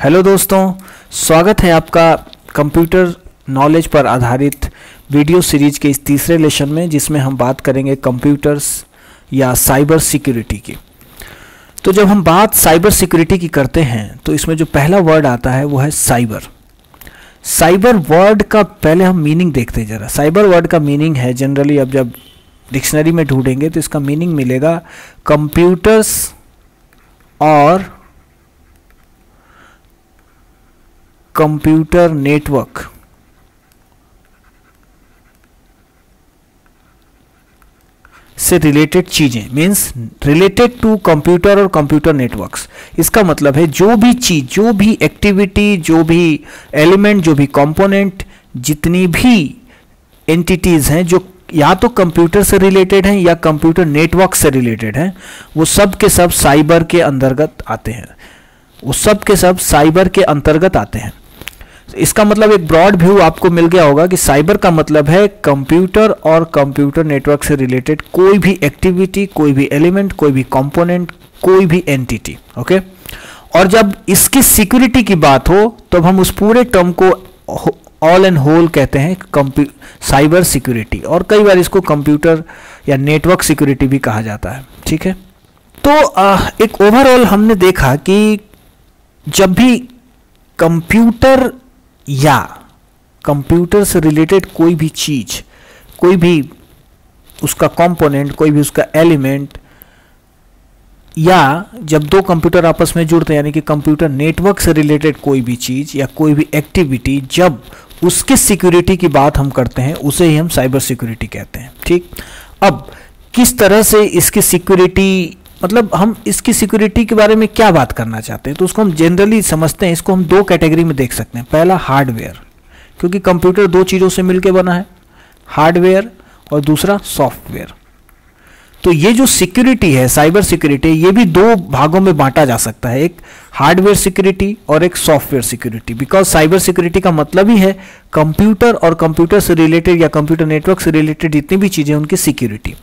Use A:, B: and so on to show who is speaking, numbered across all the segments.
A: Hello दोस्तों, स्वागत है आपका कंप्यूटर नॉलेज पर आधारित वीडियो सीरीज के इस तीसरे लेसन में, जिसमें हम बात करेंगे कंप्यूटर्स या साइबर सिक्योरिटी की। तो जब हम बात साइबर सिक्योरिटी की करते हैं तो इसमें जो पहला वर्ड आता है वो है साइबर। साइबर वर्ड का पहले हम मीनिंग देखते हैं जरा। साइबर वर्ड का मीनिंग है, जनरली अब जब डिक्शनरी में ढूंढेंगे तो इसका मीनिंग मिलेगा कंप्यूटर्स और कंप्यूटर नेटवर्क से रिलेटेड चीजें, मींस रिलेटेड टू कंप्यूटर और कंप्यूटर नेटवर्क्स। इसका मतलब है जो भी चीज, जो भी एक्टिविटी, जो भी एलिमेंट, जो भी कंपोनेंट, जितनी भी एंटिटीज हैं जो या तो कंप्यूटर से रिलेटेड हैं या कंप्यूटर नेटवर्क से रिलेटेड हैं, वो सब के सब साइबर के अंतर्गत आते हैं। वो सब के सब साइबर के अंतर्गत आते हैं। इसका मतलब एक ब्रॉड व्यू आपको मिल गया होगा कि साइबर का मतलब है कंप्यूटर और कंप्यूटर नेटवर्क से रिलेटेड कोई भी एक्टिविटी, कोई भी एलिमेंट, कोई भी कंपोनेंट, कोई भी एंटिटी। ओके, और जब इसकी सिक्योरिटी की बात हो तो हम उस पूरे टर्म को ऑल एंड होल कहते हैं साइबर सिक्योरिटी, और कई बार इसको कंप्यूटर या नेटवर्क सिक्योरिटी भी कहा जाता है। ठीक है, तो एक ओवरऑल हमने देखा कि जब भी कंप्यूटर या कंप्यूटर से रिलेटेड कोई भी चीज, कोई भी उसका कंपोनेंट, कोई भी उसका एलिमेंट, या जब दो कंप्यूटर आपस में जुड़ते हैं यानी कि कंप्यूटर नेटवर्क से रिलेटेड कोई भी चीज या कोई भी एक्टिविटी, जब उसके सिक्योरिटी की बात हम करते हैं उसे ही हम साइबर सिक्योरिटी कहते हैं। ठीक, अब किस तरह से इसकी सिक्योरिटी, मतलब हम इसकी सिक्योरिटी के बारे में क्या बात करना चाहते हैं, तो उसको हम जनरली समझते हैं। इसको हम दो कैटेगरी में देख सकते हैं। पहला हार्डवेयर, क्योंकि कंप्यूटर दो चीज़ों से मिलकर बना है, हार्डवेयर, और दूसरा सॉफ्टवेयर। तो ये जो सिक्योरिटी है, साइबर सिक्योरिटी, ये भी दो भागों में बांटा जा सकता है, एक हार्डवेयर सिक्योरिटी और एक software security. Because cyber security का मतलब ही है कंप्यूटर और कंप्यूटर से रिलेटेड या कंप्यूटर नेटवर्क से रिलेटेड जितनी भी चीज़ें उनकी सिक्योरिटी।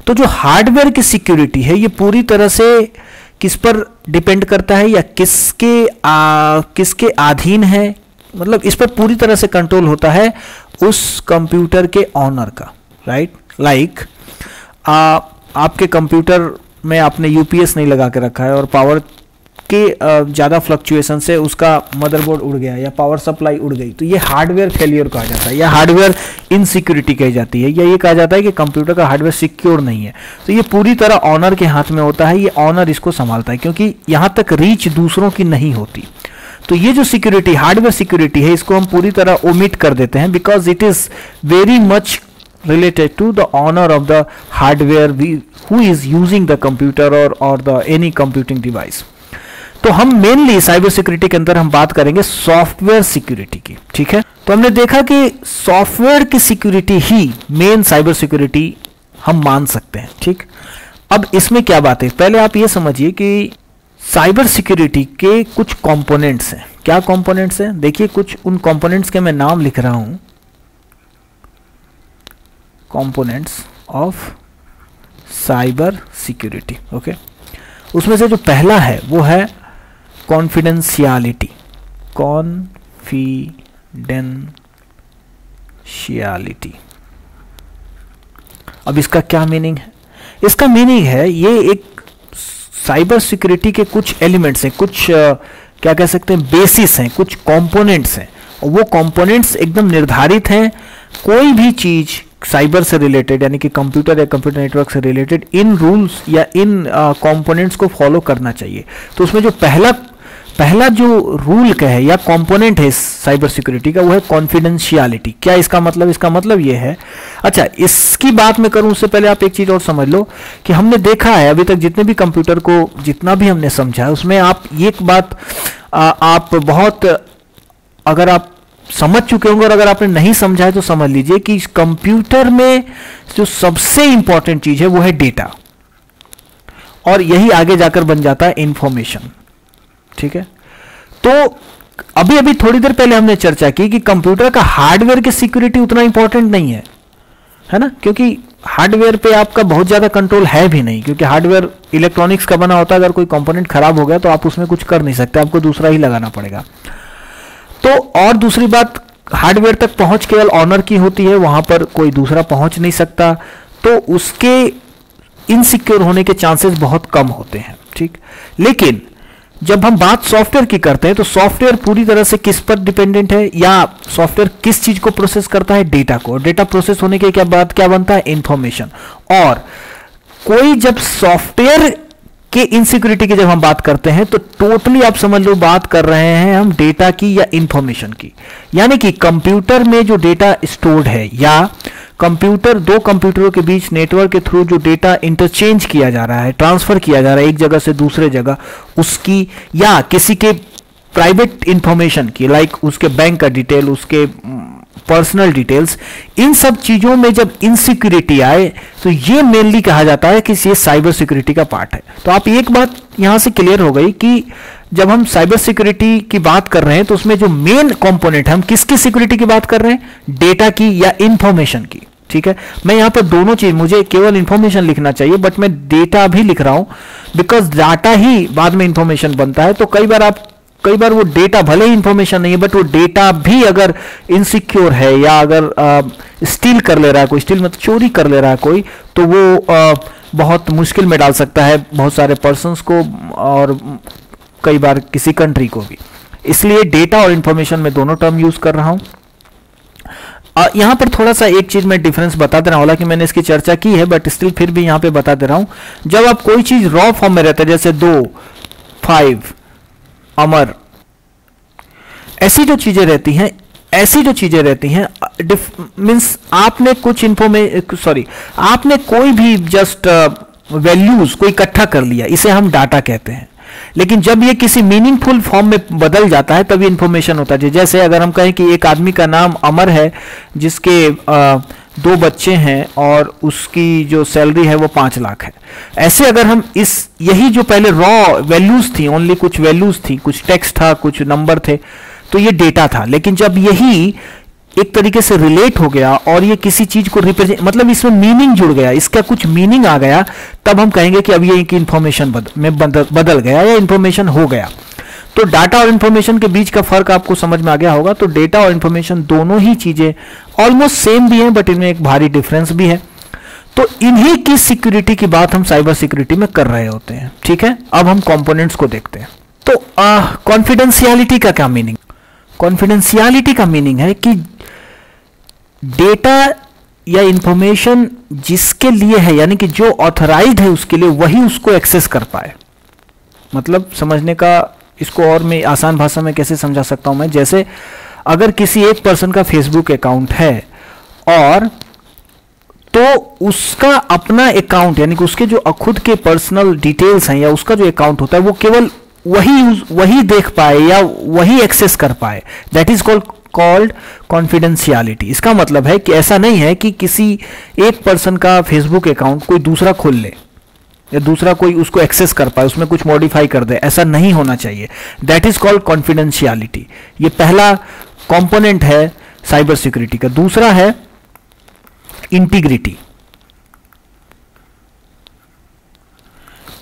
A: तो जो हार्डवेयर की सिक्योरिटी है ये पूरी तरह से किस पर डिपेंड करता है या किसके अधीन है, मतलब इस पर पूरी तरह से कंट्रोल होता है उस कंप्यूटर के ऑनर का। राइट, लाइक आपके कंप्यूटर में आपने यूपीएस नहीं लगा के रखा है और पावर के ज़्यादा फ्लक्चुएशन से उसका मदरबोर्ड उड़ गया या पावर सप्लाई उड़ गई, तो ये हार्डवेयर फेलियर कहा जाता है या हार्डवेयर इनसिक्योरिटी कही जाती है, या ये कहा जाता है कि कंप्यूटर का हार्डवेयर सिक्योर नहीं है। तो ये पूरी तरह ऑनर के हाथ में होता है, ये ऑनर इसको संभालता है, क्योंकि यहाँ तक रीच दूसरों की नहीं होती। तो ये जो सिक्योरिटी, हार्डवेयर सिक्योरिटी है, इसको हम पूरी तरह ओमिट कर देते हैं, because it is very much related to the owner of the hardware who is using the computer or the any computing device। तो हम मेनली साइबर सिक्योरिटी के अंदर हम बात करेंगे सॉफ्टवेयर सिक्योरिटी की। ठीक है, तो हमने देखा कि सॉफ्टवेयर की सिक्योरिटी ही मेन साइबर सिक्योरिटी हम मान सकते हैं। ठीक, अब इसमें क्या बात है, पहले आप ये समझिए कि साइबर सिक्योरिटी के कुछ कंपोनेंट्स हैं। क्या कंपोनेंट्स हैं, देखिए कुछ उन कंपोनेंट्स के मैं नाम लिख रहा हूं, components of cyber security. Okay, उसमें से जो पहला है वो है कॉन्फिडेंशियलिटी। कॉन्फिडेंशियलिटी, अब इसका क्या मीनिंग है? इसका मीनिंग है ये एक साइबर सिक्योरिटी के कुछ एलिमेंट्स हैं, कुछ क्या कह सकते हैं, बेसिस हैं, कुछ कंपोनेंट्स हैं, और वो कंपोनेंट्स एकदम निर्धारित हैं। कोई भी चीज साइबर से रिलेटेड यानी कि कंप्यूटर या कंप्यूटर नेटवर्क से रिलेटेड इन रूल्स या इन कंपोनेंट्स को फॉलो करना चाहिए। तो उसमें जो पहला जो रूल का है या कंपोनेंट है साइबर सिक्योरिटी का, वो है कॉन्फिडेंशियलिटी। क्या इसका मतलब? इसका मतलब ये है, अच्छा इसकी बात मैं करूं उससे पहले आप एक चीज और समझ लो कि हमने देखा है अभी तक जितने भी कंप्यूटर को जितना भी हमने समझा है उसमें आप एक बात आप बहुत, अगर आप समझ चुके होंगे और अगर आपने नहीं समझा है तो समझ लीजिए कि कंप्यूटर में जो सबसे इंपॉर्टेंट चीज है वो है डेटा, और यही आगे जाकर बन जाता है इंफॉर्मेशन। ठीक है, तो अभी अभी थोड़ी देर पहले हमने चर्चा की कि कंप्यूटर का हार्डवेयर की सिक्योरिटी उतना इंपॉर्टेंट नहीं है ना, क्योंकि हार्डवेयर पे आपका बहुत ज़्यादा कंट्रोल है भी नहीं, क्योंकि हार्डवेयर इलेक्ट्रॉनिक्स का बना होता है, अगर कोई कंपोनेंट खराब हो गया तो आप उसमें कुछ कर नहीं सकते, आपको दूसरा ही लगाना पड़ेगा। तो और दूसरी बात, हार्डवेयर तक पहुंच केवल ऑनर की होती है, वहां पर कोई दूसरा पहुंच नहीं सकता, तो उसके इनसिक्योर होने के चांसेस बहुत कम होते हैं, ठीक। लेकिन जब हम बात सॉफ्टवेयर की करते हैं तो सॉफ्टवेयर पूरी तरह से किस पर डिपेंडेंट है, या सॉफ्टवेयर किस चीज को प्रोसेस करता है, डेटा को। डेटा प्रोसेस होने के क्या बनता है, इंफॉर्मेशन। और कोई जब सॉफ्टवेयर के इनसिक्योरिटी की जब हम बात करते हैं तो टोटली आप समझ लो बात कर रहे हैं हम डेटा की या इंफॉर्मेशन की। यानी कि कंप्यूटर में जो डेटा स्टोर्ड है, या कंप्यूटर, दो कंप्यूटरों के बीच नेटवर्क के थ्रू जो डेटा इंटरचेंज किया जा रहा है, ट्रांसफर किया जा रहा है एक जगह से दूसरे जगह, उसकी, या किसी के प्राइवेट इंफॉर्मेशन की, लाइक उसके बैंक का डिटेल, उसके पर्सनल डिटेल्स, इन सब चीजों में जब इनसिक्योरिटी आए तो ये मेनली कहा जाता है कि ये साइबर सिक्योरिटी का पार्ट है। तो आप एक बात यहां से क्लियर हो गई कि जब हम साइबर सिक्योरिटी की बात कर रहे हैं तो उसमें जो मेन कंपोनेंट है, हम किसकी सिक्योरिटी की बात कर रहे हैं, डेटा की या इंफॉर्मेशन की, ठीक है। मैं यहां पर दोनों चीज, मुझे केवल इंफॉर्मेशन लिखना चाहिए बट मैं डेटा भी लिख रहा हूं, बिकॉज डाटा ही बाद में इंफॉर्मेशन बनता है। तो कई बार वो डेटा भले ही इंफॉर्मेशन नहीं है, बट वो डेटा भी अगर इनसिक्योर है या अगर स्टील कर ले रहा है कोई, स्टील मतलब चोरी कर ले रहा है कोई, तो वो बहुत मुश्किल में डाल सकता है बहुत सारे पर्सन्स को और कई बार किसी कंट्री को भी। इसलिए डेटा और इंफॉर्मेशन में दोनों टर्म यूज कर रहा हूं। यहां पर थोड़ा सा एक चीज मैं डिफरेंस बता दे रहा हूं, हालांकि मैंने इसकी चर्चा की है बट स्टिल फिर भी यहां पे बता दे रहा हूं। जब आप कोई चीज रॉ फॉर्म में रहता है, जैसे 2, 5, अमर, ऐसी जो चीजें रहती हैं, मीन्स आपने कुछ आपने कोई भी जस्ट वैल्यूज को इकट्ठा कर लिया, इसे हम डाटा कहते हैं। लेकिन जब ये किसी मीनिंगफुल फॉर्म में बदल जाता है तब ये इंफॉर्मेशन होता है। जैसे अगर हम कहें कि एक आदमी का नाम अमर है, जिसके 2 बच्चे हैं और उसकी जो सैलरी है वो 5 लाख है। ऐसे अगर हम यही जो पहले रॉ वैल्यूज थी, ओनली कुछ वैल्यूज थी, कुछ टेक्स्ट था, कुछ नंबर थे, तो ये डेटा था। लेकिन जब यही एक तरीके से रिलेट हो गया और ये किसी चीज को रिप्रेजेंट, मतलब इसमें मीनिंग जुड़ गया, इसका कुछ मीनिंग आ गया, तब हम कहेंगे कि अब ये एक इंफॉर्मेशन बदल गया या इंफॉर्मेशन हो गया। तो डाटा और इंफॉर्मेशन के बीच का फर्क आपको समझ में आ गया होगा। तो डेटा और इंफॉर्मेशन दोनों ही चीजें ऑलमोस्ट सेम भी हैं, बट इनमें एक भारी डिफरेंस भी है। तो इन्हीं की सिक्योरिटी की बात हम साइबर सिक्योरिटी में कर रहे होते हैं, ठीक है। अब हम कंपोनेंट्स को देखते हैं। तो कॉन्फिडेंशियलिटी का क्या मीनिंग? कॉन्फिडेंशियलिटी का मीनिंग है कि डेटा या इंफॉर्मेशन जिसके लिए है, यानी कि जो ऑथराइज्ड है उसके लिए, वही उसको एक्सेस कर पाए। मतलब समझने का, इसको और मैं आसान भाषा में कैसे समझा सकता हूं मैं, जैसे अगर किसी एक पर्सन का फेसबुक अकाउंट है और तो उसका अपना अकाउंट, यानी कि उसके जो खुद के पर्सनल डिटेल्स हैं या उसका जो अकाउंट होता है वो केवल वही देख पाए या वही एक्सेस कर पाए, दैट इज कॉल्ड कॉन्फिडेंशियलिटी। इसका मतलब है कि ऐसा नहीं है कि किसी एक पर्सन का फेसबुक अकाउंट कोई दूसरा खोल ले या दूसरा कोई उसको एक्सेस कर पाए, उसमें कुछ मॉडिफाई कर दे, ऐसा नहीं होना चाहिए। That is called confidentiality. ये पहला कंपोनेंट है साइबर सिक्योरिटी का। दूसरा है इंटीग्रिटी।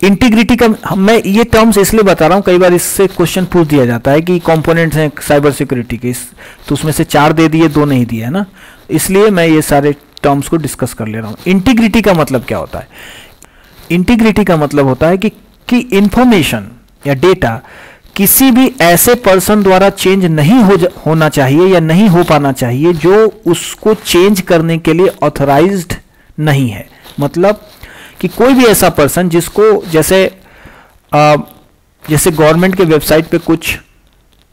A: इंटीग्रिटी का मैं ये टर्म्स इसलिए बता रहा हूं, कई बार इससे क्वेश्चन पूछ दिया जाता है कि कंपोनेंट्स हैं साइबर सिक्योरिटी के, तो उसमें से 4 दे दिए, 2 नहीं दिए, है ना। इसलिए मैं ये सारे टर्म्स को डिस्कस कर ले रहा हूं। इंटीग्रिटी का मतलब क्या होता है? इंटीग्रिटी का मतलब होता है कि इंफॉर्मेशन या डेटा किसी भी ऐसे पर्सन द्वारा चेंज नहीं होना चाहिए या नहीं हो पाना चाहिए जो उसको चेंज करने के लिए ऑथराइज्ड नहीं है। मतलब कि कोई भी ऐसा पर्सन जिसको, जैसे गवर्नमेंट के वेबसाइट पे कुछ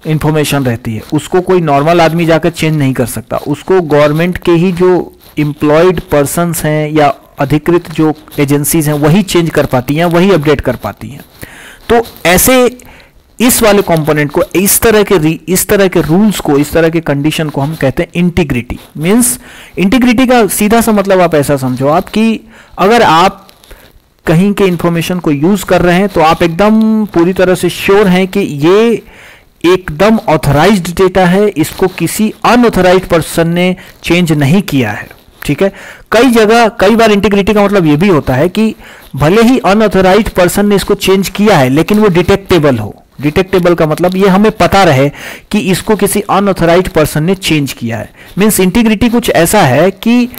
A: इंफॉर्मेशन रहती है, उसको कोई नॉर्मल आदमी जाकर चेंज नहीं कर सकता, उसको गवर्नमेंट के ही जो एम्प्लॉयड पर्सन्स हैं या अधिकृत जो एजेंसीज हैं वही चेंज कर पाती हैं, वही अपडेट कर पाती हैं। तो ऐसे इस वाले कंपोनेंट को, इस तरह के रूल्स को, इस तरह के कंडीशन को हम कहते हैं इंटीग्रिटी। मींस इंटीग्रिटी का सीधा सा मतलब आप ऐसा समझो आप कि अगर आप कहीं के इंफॉर्मेशन को यूज कर रहे हैं तो आप एकदम पूरी तरह से श्योर हैं कि ये एकदम ऑथराइज्ड डेटा है, इसको किसी अनऑथराइज्ड पर्सन ने चेंज नहीं किया है, ठीक है। कई जगह कई बार इंटीग्रिटी का मतलब ये भी होता है कि भले ही अनऑथराइज्ड पर्सन ने इसको चेंज किया है लेकिन वो डिटेक्टेबल हो। डिटेक्टेबल का मतलब ये हमें पता रहे कि इसको किसी अनऑथराइज्ड पर्सन ने चेंज किया है। मींस इंटीग्रिटी कुछ ऐसा है कि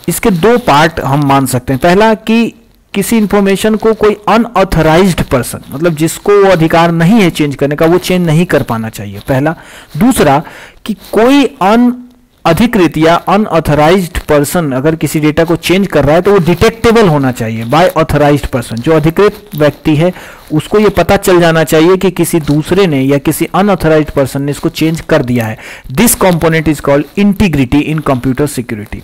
A: इसके दो पार्ट हम मान सकते हैं। पहला कि किसी इंफॉर्मेशन को कोई अनऑथराइज्ड पर्सन, मतलब जिसको वो अधिकार नहीं है चेंज करने का, वो चेंज नहीं कर पाना चाहिए, पहला। दूसरा कि कोई अनअधिकृत या अनऑथराइज्ड पर्सन अगर किसी डेटा को चेंज कर रहा है तो वो डिटेक्टेबल होना चाहिए बाय ऑथराइज्ड पर्सन। जो अधिकृत व्यक्ति है उसको ये पता चल जाना चाहिए कि किसी दूसरे ने या किसी अनऑथराइज्ड पर्सन ने इसको चेंज कर दिया है। This component is called integrity in computer security.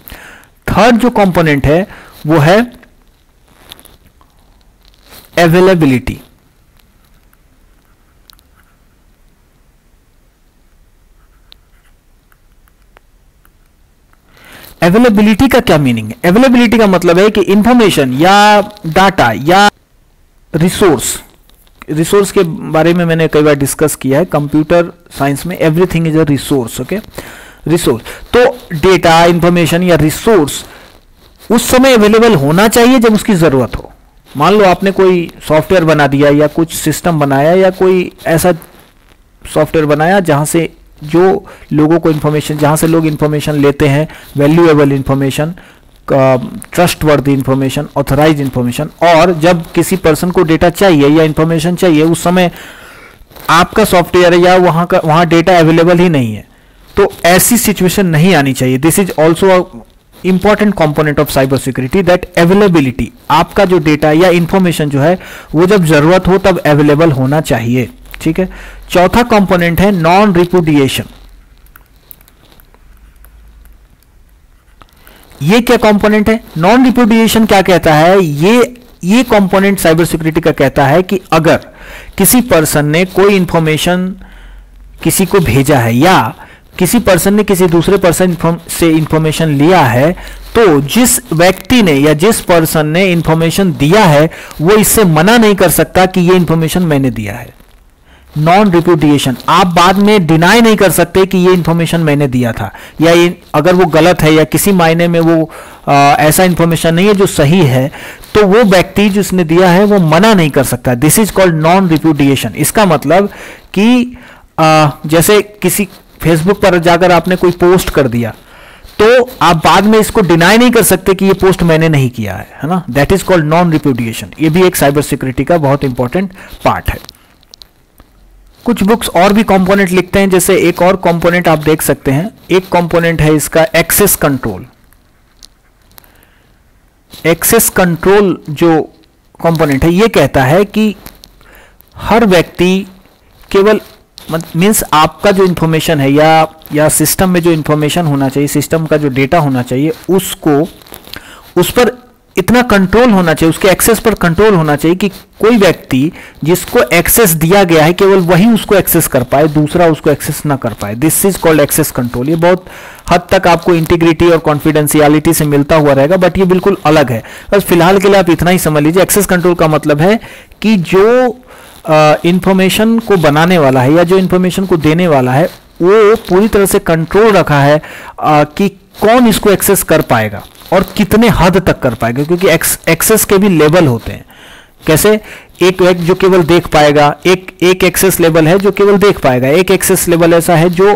A: Third जो कंपोनेंट है वो है अवेलेबिलिटी। अवेलेबिलिटी का क्या मीनिंग है? अवेलेबिलिटी का मतलब है कि इंफॉर्मेशन या डाटा या रिसोर्स के बारे में मैंने कई बार डिस्कस किया है कंप्यूटर साइंस में। Everything is a resource, okay. Resource तो डेटा, इंफॉर्मेशन या रिसोर्स उस समय अवेलेबल होना चाहिए जब उसकी जरूरत हो। मान लो आपने कोई सॉफ्टवेयर बना दिया या कुछ सिस्टम बनाया या कोई ऐसा सॉफ्टवेयर बनाया जहां से जो लोगों को इंफॉर्मेशन, जहां से लोग इंफॉर्मेशन लेते हैं, valuable information, trustworthy information, authorised information, और जब किसी पर्सन को डेटा चाहिए या इंफॉर्मेशन चाहिए उस समय आपका सॉफ्टवेयर या वहां डेटा अवेलेबल ही नहीं है, तो ऐसी सिचुएशन नहीं आनी चाहिए। This is also important component of cyber security, that availability. आपका जो डेटा या इंफॉर्मेशन जो है वो जब जरूरत हो तब अवेलेबल होना चाहिए, ठीक है। चौथा कंपोनेंट है नॉन रिपुडिएशन। ये क्या कंपोनेंट है? नॉन रिपुडिएशन क्या कहता है? ये कंपोनेंट साइबर सिक्योरिटी का कहता है कि अगर किसी पर्सन ने कोई इंफॉर्मेशन किसी को भेजा है या किसी पर्सन ने किसी दूसरे पर्सन से इंफॉर्मेशन लिया है, तो जिस व्यक्ति ने या जिस पर्सन ने इंफॉर्मेशन दिया है वो इससे मना नहीं कर सकता कि ये इंफॉर्मेशन मैंने दिया है। नॉन रिपुडिएशन, आप बाद में डिनाई नहीं कर सकते कि ये इंफॉर्मेशन मैंने दिया था, या ये अगर वो गलत है या किसी मायने में वो ऐसा इंफॉर्मेशन नहीं है जो सही है, तो वो व्यक्ति जिसने दिया है वो मना नहीं कर सकता। This is called non repudiation. इसका मतलब कि जैसे किसी फेसबुक पर जाकर आपने कोई पोस्ट कर दिया तो आप बाद में इसको डिनाई नहीं कर सकते कि ये पोस्ट मैंने नहीं किया है ना। That is called non repudiation. ये भी एक साइबर सिक्योरिटी का बहुत इंपॉर्टेंट पार्ट है। कुछ बुक्स और भी कंपोनेंट लिखते हैं, जैसे एक और कंपोनेंट आप देख सकते हैं, एक कंपोनेंट है इसका एक्सेस कंट्रोल। एक्सेस कंट्रोल जो कंपोनेंट है ये कहता है कि हर व्यक्ति केवल मीन्स आपका जो इंफॉर्मेशन है या सिस्टम में जो इंफॉर्मेशन होना चाहिए, सिस्टम का जो डेटा होना चाहिए, उस पर इतना कंट्रोल होना चाहिए, उसके एक्सेस पर कंट्रोल होना चाहिए कि कोई व्यक्ति जिसको एक्सेस दिया गया है केवल वही उसको एक्सेस कर पाए, दूसरा उसको एक्सेस ना कर पाए। This is called access control. ये बहुत हद तक आपको इंटीग्रिटी और कॉन्फिडेंशियलिटी से मिलता हुआ रहेगा, बट ये बिल्कुल अलग है। बस फिलहाल के लिए आप इतना ही समझ लीजिए। एक्सेस कंट्रोल का मतलब है कि जो इंफॉर्मेशन को बनाने वाला है या जो इंफॉर्मेशन को देने वाला है वो पूरी तरह से कंट्रोल रखा है कि कौन इसको एक्सेस कर पाएगा और कितने हद तक कर पाएगा, क्योंकि एक्सेस के भी लेवल होते हैं। कैसे? एक जो केवल देख पाएगा, एक एक्सेस लेवल है जो केवल देख पाएगा, एक एक्सेस लेवल ऐसा है जो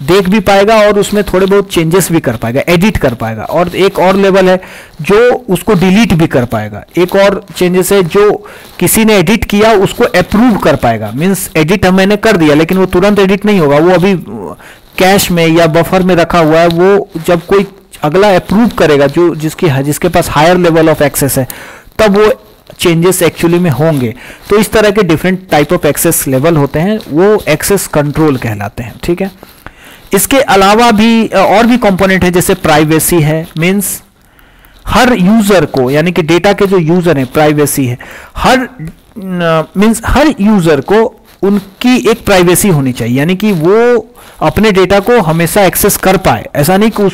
A: देख भी पाएगा और उसमें थोड़े बहुत चेंजेस भी कर पाएगा, एडिट कर पाएगा, और एक और लेवल है जो उसको डिलीट भी कर पाएगा। एक और चेंजेस है जो किसी ने एडिट किया उसको अप्रूव कर पाएगा। मीन्स एडिट मैंने कर दिया लेकिन वो तुरंत एडिट नहीं होगा, वो अभी कैश में या बफर में रखा हुआ है, वो जब कोई अगला अप्रूव करेगा जिसके पास हायर लेवल ऑफ एक्सेस है तब वो चेंजेस एक्चुअली में होंगे। तो इस तरह के different type of access level होते हैं, वो एक्सेस कंट्रोल कहलाते हैं, ठीक है। इसके अलावा भी और भी कंपोनेंट है, जैसे प्राइवेसी है। मींस हर यूजर को, यानी कि डेटा के जो यूजर हैं, प्राइवेसी है। हर यूजर को उनकी एक प्राइवेसी होनी चाहिए, यानी कि वो अपने डेटा को हमेशा एक्सेस कर पाए। ऐसा नहीं कि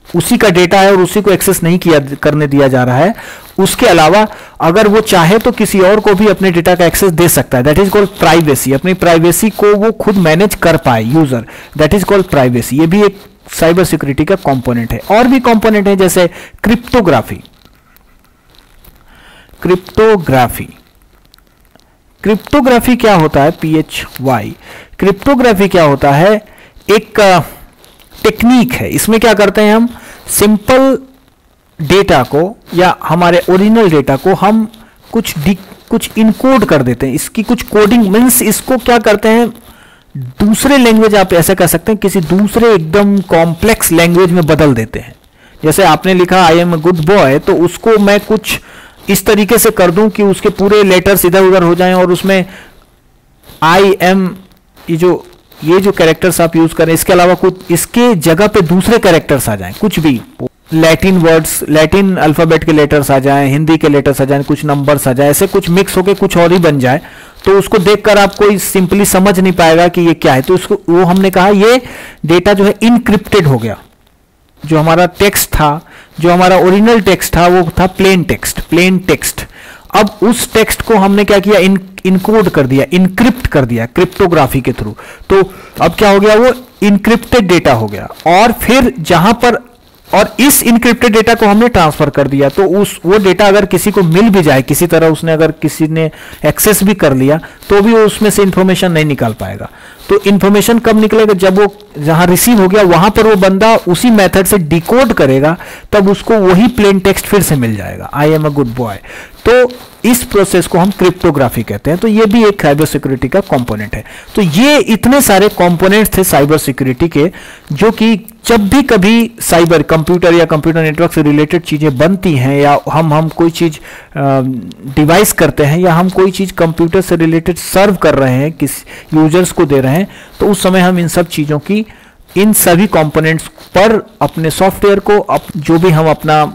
A: उसी का डेटा है और उसी को एक्सेस नहीं करने दिया जा रहा है। उसके अलावा अगर वो चाहे तो किसी और को भी अपने डेटा का एक्सेस दे सकता है। That is called privacy. अपनी प्राइवेसी को वो खुद मैनेज कर पाए user, that is called privacy. ये भी एक साइबर सिक्योरिटी का कंपोनेंट है। और भी कंपोनेंट है जैसे क्रिप्टोग्राफी। क्रिप्टोग्राफी क्या होता है? PHY। क्रिप्टोग्राफी क्या होता है? एक टेक्निक है। इसमें क्या करते हैं हम, सिंपल डेटा को या हमारे ओरिजिनल डेटा को हम कुछ इनकोड कर देते हैं। इसकी कुछ कोडिंग मीन्स इसको क्या करते हैं, दूसरे लैंग्वेज, आप ऐसा कह सकते हैं, किसी दूसरे एकदम कॉम्प्लेक्स लैंग्वेज में बदल देते हैं। जैसे आपने लिखा I am a good boy, तो उसको मैं कुछ इस तरीके से कर दूं कि उसके पूरे लेटर्स इधर उधर हो जाएं और उसमें आई एम, ये जो कैरेक्टर्स आप यूज करें, इसके अलावा कुछ इसके जगह पे दूसरे कैरेक्टर्स आ जाएं, कुछ भी लैटिन वर्ड्स, लैटिन अल्फाबेट के लेटर्स आ जाएं, हिंदी के लेटर्स आ जाएं, कुछ नंबर्स आ जाए, ऐसे कुछ मिक्स होके कुछ और ही बन जाए, तो उसको देखकर आप कोई सिंपली समझ नहीं पाएगा कि ये क्या है। तो उसको वो हमने कहा ये डेटा जो है इनक्रिप्टेड हो गया। जो हमारा टेक्स्ट था, जो हमारा ओरिजिनल टेक्स्ट था, वो था प्लेन टेक्स्ट। अब उस टेक्स्ट को हमने क्या किया, इनकोड कर दिया, इनक्रिप्ट कर दिया क्रिप्टोग्राफी के थ्रू। तो अब क्या हो गया, वो इनक्रिप्टेड डेटा हो गया। और फिर जहां पर, और इस इनक्रिप्टेड डेटा को हमने ट्रांसफर कर दिया, तो वो डेटा अगर किसी को मिल भी जाए, किसी तरह उसने, अगर किसी ने एक्सेस भी कर लिया, तो भी वो उसमें से इंफॉर्मेशन नहीं निकाल पाएगा। तो इंफॉर्मेशन कब निकलेगा, जब वो जहां रिसीव हो गया वहां पर वो बंदा उसी मेथड से डिकोड करेगा, तब उसको वही प्लेन टेक्स्ट फिर से मिल जाएगा, I am a good boy. तो इस प्रोसेस को हम क्रिप्टोग्राफी कहते हैं। तो ये भी एक साइबर सिक्योरिटी का कंपोनेंट है। तो ये इतने सारे कंपोनेंट्स थे साइबर सिक्योरिटी के, जो कि जब भी कभी साइबर कंप्यूटर या कंप्यूटर नेटवर्क से रिलेटेड चीजें बनती हैं, या हम कोई चीज डिवाइस करते हैं, या हम कोई चीज कंप्यूटर से रिलेटेड सर्व कर रहे हैं, किस यूजर्स को दे रहे हैं, तो उस समय हम इन सब चीजों की, इन सभी कंपोनेंट्स पर अपने सॉफ्टवेयर को, जो भी हम अपना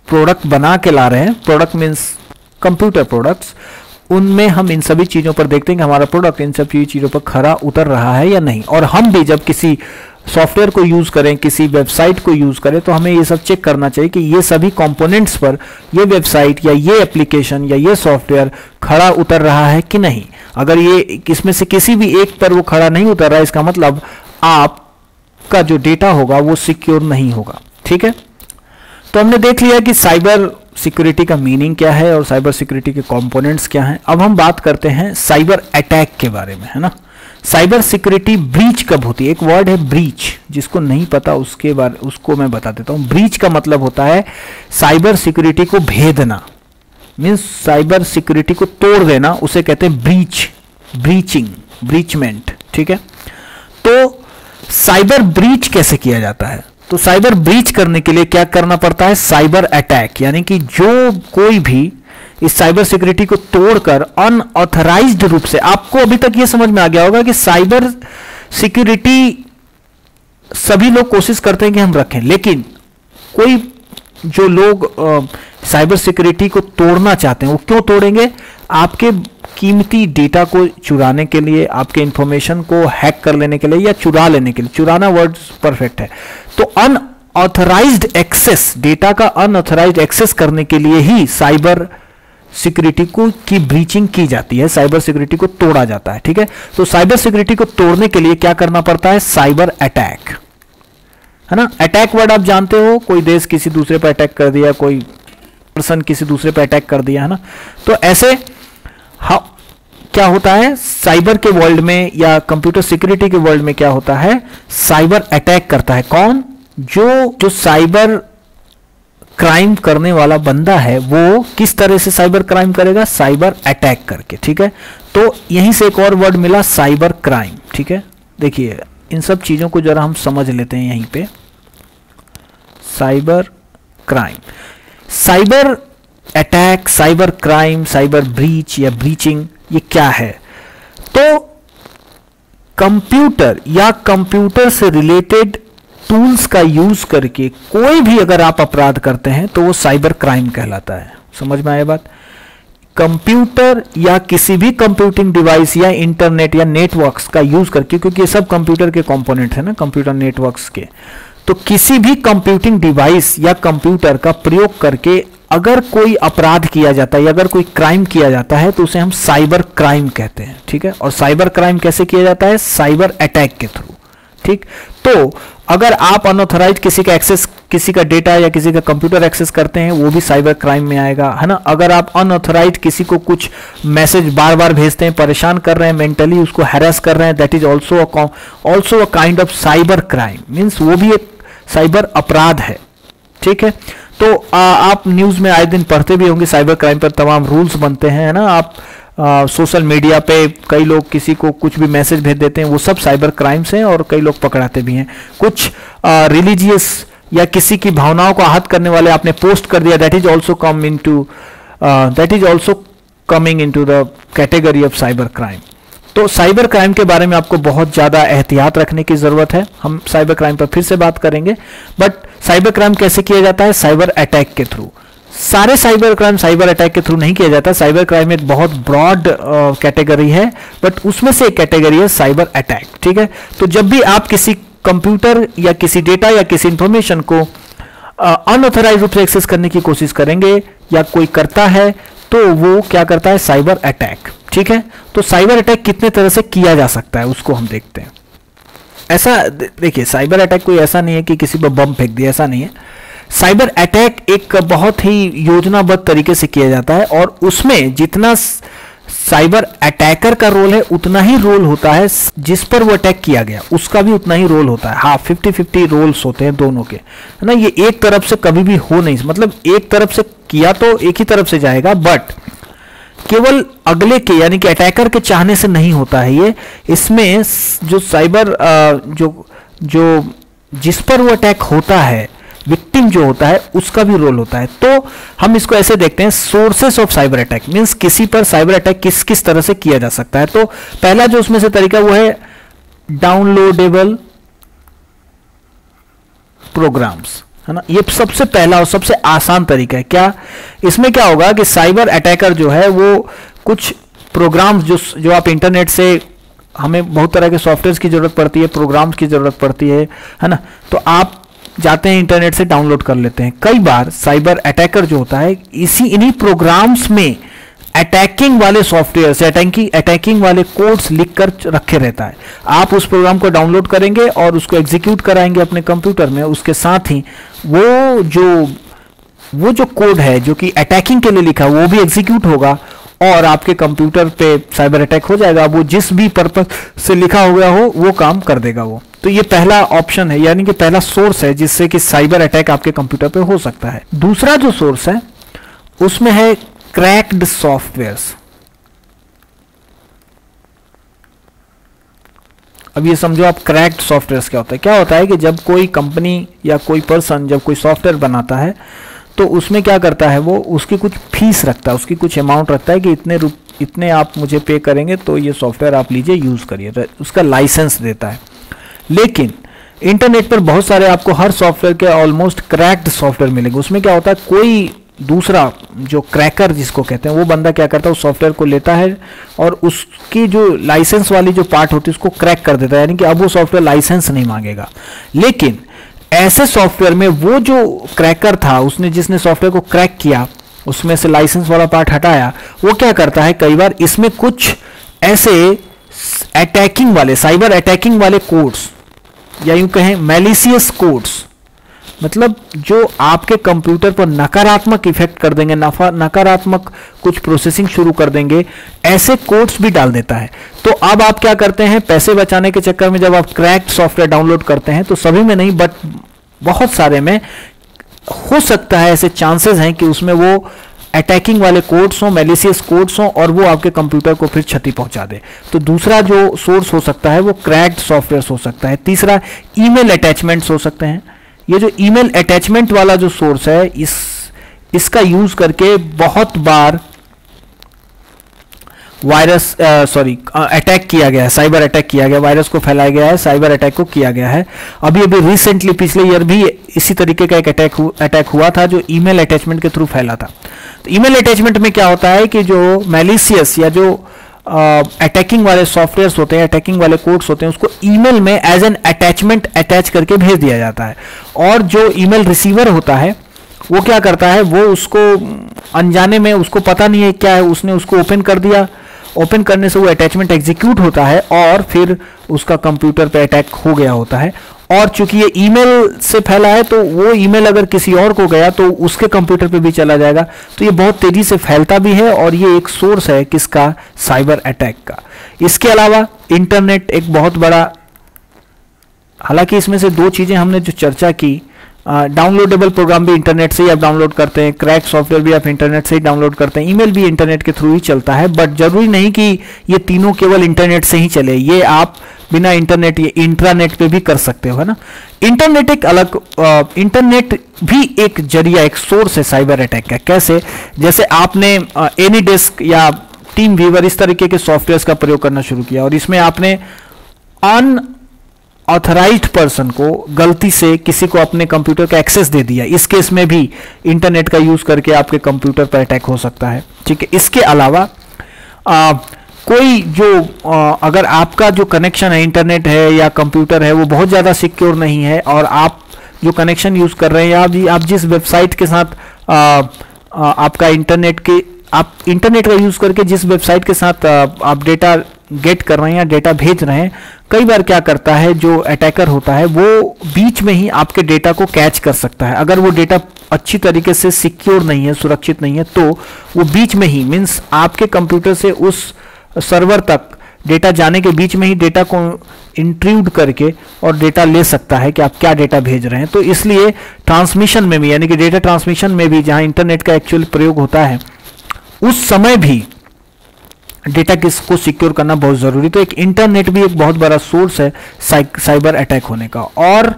A: प्रोडक्ट बना के ला रहे हैं, प्रोडक्ट मीन्स कंप्यूटर प्रोडक्ट्स, उनमें हम इन सभी चीज़ों पर देखते हैं कि हमारा प्रोडक्ट इन सब चीज़ों पर खरा उतर रहा है या नहीं। और हम भी जब किसी सॉफ्टवेयर को यूज़ करें, किसी वेबसाइट को यूज़ करें, तो हमें ये सब चेक करना चाहिए कि ये सभी कंपोनेंट्स पर ये वेबसाइट या ये एप्लीकेशन या ये सॉफ्टवेयर खरा उतर रहा है कि नहीं। अगर ये इसमें से किसी भी एक पर वो खरा नहीं उतर रहा है, इसका मतलब आपका जो डेटा होगा वो सिक्योर नहीं होगा। ठीक है, तो हमने देख लिया कि साइबर सिक्योरिटी का मीनिंग क्या है और साइबर सिक्योरिटी के कंपोनेंट्स क्या हैं। अब हम बात करते हैं साइबर अटैक के बारे में, है ना। साइबर सिक्योरिटी ब्रीच कब होती है? एक वर्ड है ब्रीच, जिसको नहीं पता उसको मैं बता देता हूं। ब्रीच का मतलब होता है साइबर सिक्योरिटी को भेदना, मीन्स साइबर सिक्योरिटी को तोड़ देना, उसे कहते हैं ब्रीच, ब्रीचमेंट। ठीक है, तो साइबर ब्रीच कैसे किया जाता है? तो साइबर ब्रीच करने के लिए क्या करना पड़ता है? साइबर अटैक, यानी कि जो कोई भी इस साइबर सिक्योरिटी को तोड़कर अनऑथराइज्ड रूप से, आपको अभी तक ये समझ में आ गया होगा कि साइबर सिक्योरिटी सभी लोग कोशिश करते हैं कि हम रखें, लेकिन कोई जो लोग साइबर सिक्योरिटी को तोड़ना चाहते हैं, वो क्यों तोड़ेंगे? आपके कीमती डेटा को चुराने के लिए, आपके इंफॉर्मेशन को हैक कर लेने के लिए, या चुरा लेने के लिए, चुराना वर्ड परफेक्ट है। तो अनऑथराइज्ड एक्सेस, डेटा का अनऑथराइज्ड एक्सेस करने के लिए ही साइबर सिक्योरिटी की ब्रीचिंग की जाती है, साइबर सिक्योरिटी को तोड़ा जाता है। ठीक है, तो साइबर सिक्योरिटी को तोड़ने के लिए क्या करना पड़ता है? साइबर अटैक, है ना। अटैक वर्ड आप जानते हो, कोई देश किसी दूसरे पर अटैक कर दिया, कोई पर्सन किसी दूसरे पर अटैक कर दिया, है ना। तो ऐसे क्या होता है साइबर के वर्ल्ड में या कंप्यूटर सिक्योरिटी के वर्ल्ड में, क्या होता है? साइबर अटैक करता है कौन? जो साइबर क्राइम करने वाला बंदा है, वो किस तरह से साइबर क्राइम करेगा? साइबर अटैक करके। ठीक है, तो यहीं से एक और वर्ड मिला, साइबर क्राइम। ठीक है, देखिए इन सब चीजों को जरा हम समझ लेते हैं। यहीं पे cyber crime, cyber attack, cyber crime, cyber breach या ब्रीचिंग, ये क्या है? तो कंप्यूटर या कंप्यूटर से रिलेटेड टूल्स का यूज करके कोई भी अगर आप अपराध करते हैं तो वो साइबर क्राइम कहलाता है। समझ में आया बात? कंप्यूटर या किसी भी कंप्यूटिंग डिवाइस या इंटरनेट या नेटवर्क्स का यूज करके, क्योंकि ये सब कंप्यूटर के कंपोनेंट है ना, कंप्यूटर नेटवर्क्स के, तो किसी भी कंप्यूटिंग डिवाइस या कंप्यूटर का प्रयोग करके अगर कोई अपराध किया जाता है या अगर कोई क्राइम किया जाता है, तो उसे हम साइबर क्राइम कहते हैं। ठीक है, और साइबर क्राइम कैसे किया जाता है? साइबर अटैक के थ्रू। ठीक। तो अगर आप अनऑथराइज किसी का डेटा या किसी का कंप्यूटर एक्सेस करते हैं, वो भी साइबर क्राइम में आएगा, है ना। अगर आप अनऑथराइज किसी को कुछ मैसेज बार बार भेजते हैं, परेशान कर रहे हैं, मेंटली उसको हैरेस कर रहे हैं, that is also a kind of cyber crime, means वो भी एक साइबर अपराध है, ठीक है। तो आप न्यूज़ में आए दिन पढ़ते भी होंगे साइबर क्राइम पर तमाम रूल्स बनते हैं, है ना। आप सोशल मीडिया पे कई लोग किसी को कुछ भी मैसेज भेज देते हैं, वो सब साइबर क्राइम्स हैं और कई लोग पकड़ाते भी हैं। कुछ रिलीजियस या किसी की भावनाओं को आहत करने वाले आपने पोस्ट कर दिया, that is also coming into the category of cyber crime. तो साइबर क्राइम के बारे में आपको बहुत ज़्यादा एहतियात रखने की ज़रूरत है। हम साइबर क्राइम पर फिर से बात करेंगे, बट साइबर क्राइम कैसे किया जाता है? साइबर अटैक के थ्रू। सारे साइबर क्राइम साइबर अटैक के थ्रू नहीं किया जाता। साइबर क्राइम एक बहुत ब्रॉड कैटेगरी है, बट उसमें से एक कैटेगरी है साइबर अटैक, ठीक है। तो जब भी आप किसी कंप्यूटर या किसी डेटा या किसी इंफॉर्मेशन को अनऑथराइज रूप से एक्सेस करने की कोशिश करेंगे या कोई करता है, तो वो क्या करता है? साइबर अटैक, ठीक है। तो साइबर अटैक कितने तरह से किया जा सकता है उसको हम देखते हैं। ऐसा देखिए, साइबर अटैक कोई ऐसा नहीं है कि किसी पर बम फेंक दिया, ऐसा नहीं है। साइबर अटैक एक बहुत ही योजनाबद्ध तरीके से किया जाता है और उसमें जितना साइबर अटैकर का रोल है उतना ही रोल होता है जिस पर वो अटैक किया गया, उसका भी उतना ही रोल होता है। हाँ, 50-50 रोल्स होते हैं दोनों के, है ना। ये एक तरफ से कभी भी हो नहीं, मतलब एक तरफ से किया तो एक ही तरफ से जाएगा, बट केवल अगले के यानी कि अटैकर के चाहने से नहीं होता है ये। इसमें जो साइबर जो जिस पर वो अटैक होता है, विक्टिम जो होता है, उसका भी रोल होता है। तो हम इसको ऐसे देखते हैं, sources of cyber attack, means किसी पर साइबर अटैक किस किस तरह से किया जा सकता है। तो पहला जो उसमें से तरीका वो है डाउनलोडेबल प्रोग्राम्स, है ना। ये सबसे पहला और सबसे आसान तरीका है। क्या इसमें क्या होगा कि साइबर अटैकर जो है वो कुछ प्रोग्राम्स जो आप इंटरनेट से, हमें बहुत तरह के सॉफ्टवेयर की जरूरत पड़ती है, प्रोग्राम्स की जरूरत पड़ती है ना। तो आप जाते हैं इंटरनेट से डाउनलोड कर लेते हैं। कई बार साइबर अटैकर जो होता है इन्हीं प्रोग्राम्स में अटैकिंग वाले सॉफ्टवेयर से अटैकिंग वाले कोड्स लिख कर रखे रहता है। आप उस प्रोग्राम को डाउनलोड करेंगे और उसको एग्जीक्यूट कराएंगे अपने कंप्यूटर में, उसके साथ ही वो जो कोड है जो कि अटैकिंग के लिए लिखा है वो भी एग्जीक्यूट होगा और आपके कंप्यूटर पे साइबर अटैक हो जाएगा। वो जिस भी पर्पस से लिखा हो गया हो वो काम कर देगा वो। तो ये पहला ऑप्शन है, यानी कि पहला सोर्स है जिससे कि साइबर अटैक आपके कंप्यूटर पे हो सकता है। दूसरा जो सोर्स है उसमें है क्रैक्ड सॉफ्टवेयर्स। अब ये समझो आप, क्रैक्ड सॉफ्टवेयर्स क्या होता है कि जब कोई कंपनी या कोई पर्सन जब कोई सॉफ्टवेयर बनाता है तो उसमें क्या करता है, वो उसकी कुछ फीस रखता है, उसकी कुछ अमाउंट रखता है कि इतने आप मुझे पे करेंगे तो ये सॉफ्टवेयर आप लीजिए, यूज़ करिए, उसका लाइसेंस देता है। लेकिन इंटरनेट पर बहुत सारे आपको हर सॉफ्टवेयर के ऑलमोस्ट क्रैक्ड सॉफ्टवेयर मिलेंगे। उसमें क्या होता है, कोई दूसरा जो क्रैकर जिसको कहते हैं वो बंदा क्या करता है, उस सॉफ्टवेयर को लेता है और उसकी जो लाइसेंस वाली जो पार्ट होती है उसको क्रैक कर देता है, यानी कि अब वो सॉफ्टवेयर लाइसेंस नहीं मांगेगा। लेकिन ऐसे सॉफ्टवेयर में वो जो क्रैकर था, जिसने सॉफ्टवेयर को क्रैक किया, उसमें से लाइसेंस वाला पार्ट हटाया, वो क्या करता है, कई बार इसमें कुछ ऐसे अटैकिंग वाले, साइबर अटैकिंग वाले कोड्स या यूं कहें मैलिशियस कोड्स, मतलब जो आपके कंप्यूटर पर नकारात्मक इफेक्ट कर देंगे, नकारात्मक कुछ प्रोसेसिंग शुरू कर देंगे, ऐसे कोड्स भी डाल देता है। तो अब आप क्या करते हैं, पैसे बचाने के चक्कर में जब आप क्रैक्ड सॉफ्टवेयर डाउनलोड करते हैं, तो सभी में नहीं बट बहुत सारे में हो सकता है, ऐसे चांसेस हैं कि उसमें वो अटैकिंग वाले कोड्स हों, मैलिशियस कोड्स हों और वो आपके कंप्यूटर को फिर क्षति पहुंचा दे। तो दूसरा जो सोर्स हो सकता है वो क्रैक्ड सॉफ्टवेयर हो सकता है। तीसरा ईमेल अटैचमेंट्स हो सकते हैं। ये जो ईमेल अटैचमेंट वाला जो सोर्स है, इसका यूज करके बहुत बार अटैक किया गया है, साइबर अटैक किया गया, वायरस को फैलाया गया है, साइबर अटैक को किया गया है। अभी रिसेंटली पिछले ईयर भी इसी तरीके का एक अटैक हुआ था जो ईमेल अटैचमेंट के थ्रू फैला था। तो ईमेल अटैचमेंट में क्या होता है कि जो मैलिशियस या जो अटैकिंग वाले सॉफ्टवेयर्स होते हैं, अटैकिंग वाले कोड्स होते हैं, उसको ईमेल में एज एन अटैचमेंट अटैच करके भेज दिया जाता है। और जो ईमेल रिसीवर होता है वो क्या करता है, वो उसको अनजाने में, उसको पता नहीं है क्या है, उसने उसको ओपन कर दिया ओपन करने से वो अटैचमेंट एग्जीक्यूट होता है और फिर उसका कंप्यूटर पे अटैक हो गया होता है। और चूंकि ये ईमेल से फैला है तो वो ईमेल अगर किसी और को गया तो उसके कंप्यूटर पे भी चला जाएगा, तो ये बहुत तेजी से फैलता भी है और ये एक सोर्स है किसका, साइबर अटैक का। इसके अलावा इंटरनेट एक बहुत बड़ा, हालांकि इसमें से दो चीजें हमने जो चर्चा की, डाउनलोडेबल प्रोग्राम भी इंटरनेट से ही आप डाउनलोड करते हैं, क्रैक सॉफ्टवेयर भी आप इंटरनेट से ही डाउनलोड करते हैं, ईमेल भी इंटरनेट के थ्रू ही चलता है, बट जरूरी नहीं कि ये तीनों केवल इंटरनेट से ही चले, ये आप बिना इंटरनेट ये इंट्रानेट पे भी कर सकते हो, है ना। इंटरनेट एक अलग, इंटरनेट भी एक जरिया, एक सोर्स है साइबर अटैक का। कैसे, जैसे आपने एनीडेस्क या टीम व्यूअर इस तरीके के सॉफ्टवेयर का प्रयोग करना शुरू किया और इसमें आपने ऑथराइज्ड पर्सन को गलती से किसी को अपने कंप्यूटर का एक्सेस दे दिया, इस केस में भी इंटरनेट का यूज करके आपके कंप्यूटर पर अटैक हो सकता है, ठीक है। इसके अलावा कोई जो अगर आपका जो कनेक्शन है, इंटरनेट है या कंप्यूटर है, वो बहुत ज़्यादा सिक्योर नहीं है और आप जो कनेक्शन यूज कर रहे हैं या आप जिस वेबसाइट के साथ आपका आप इंटरनेट का यूज करके जिस वेबसाइट के साथ आप डेटा गेट कर रहे हैं या डेटा भेज रहे हैं, कई बार क्या करता है जो अटैकर होता है वो बीच में ही आपके डेटा को कैच कर सकता है। अगर वो डेटा अच्छी तरीके से सिक्योर नहीं है, सुरक्षित नहीं है, तो वो बीच में ही, मीन्स आपके कंप्यूटर से उस सर्वर तक डेटा जाने के बीच में ही डेटा को इंट्रूड करके और डेटा ले सकता है कि आप क्या डेटा भेज रहे हैं। तो इसलिए ट्रांसमिशन में भी, यानी कि डेटा ट्रांसमिशन में भी जहां इंटरनेट का एक्चुअल प्रयोग होता है, उस समय भी डेटा को सिक्योर करना बहुत जरूरी। तो एक इंटरनेट भी एक बहुत बड़ा सोर्स है साइबर अटैक होने का। और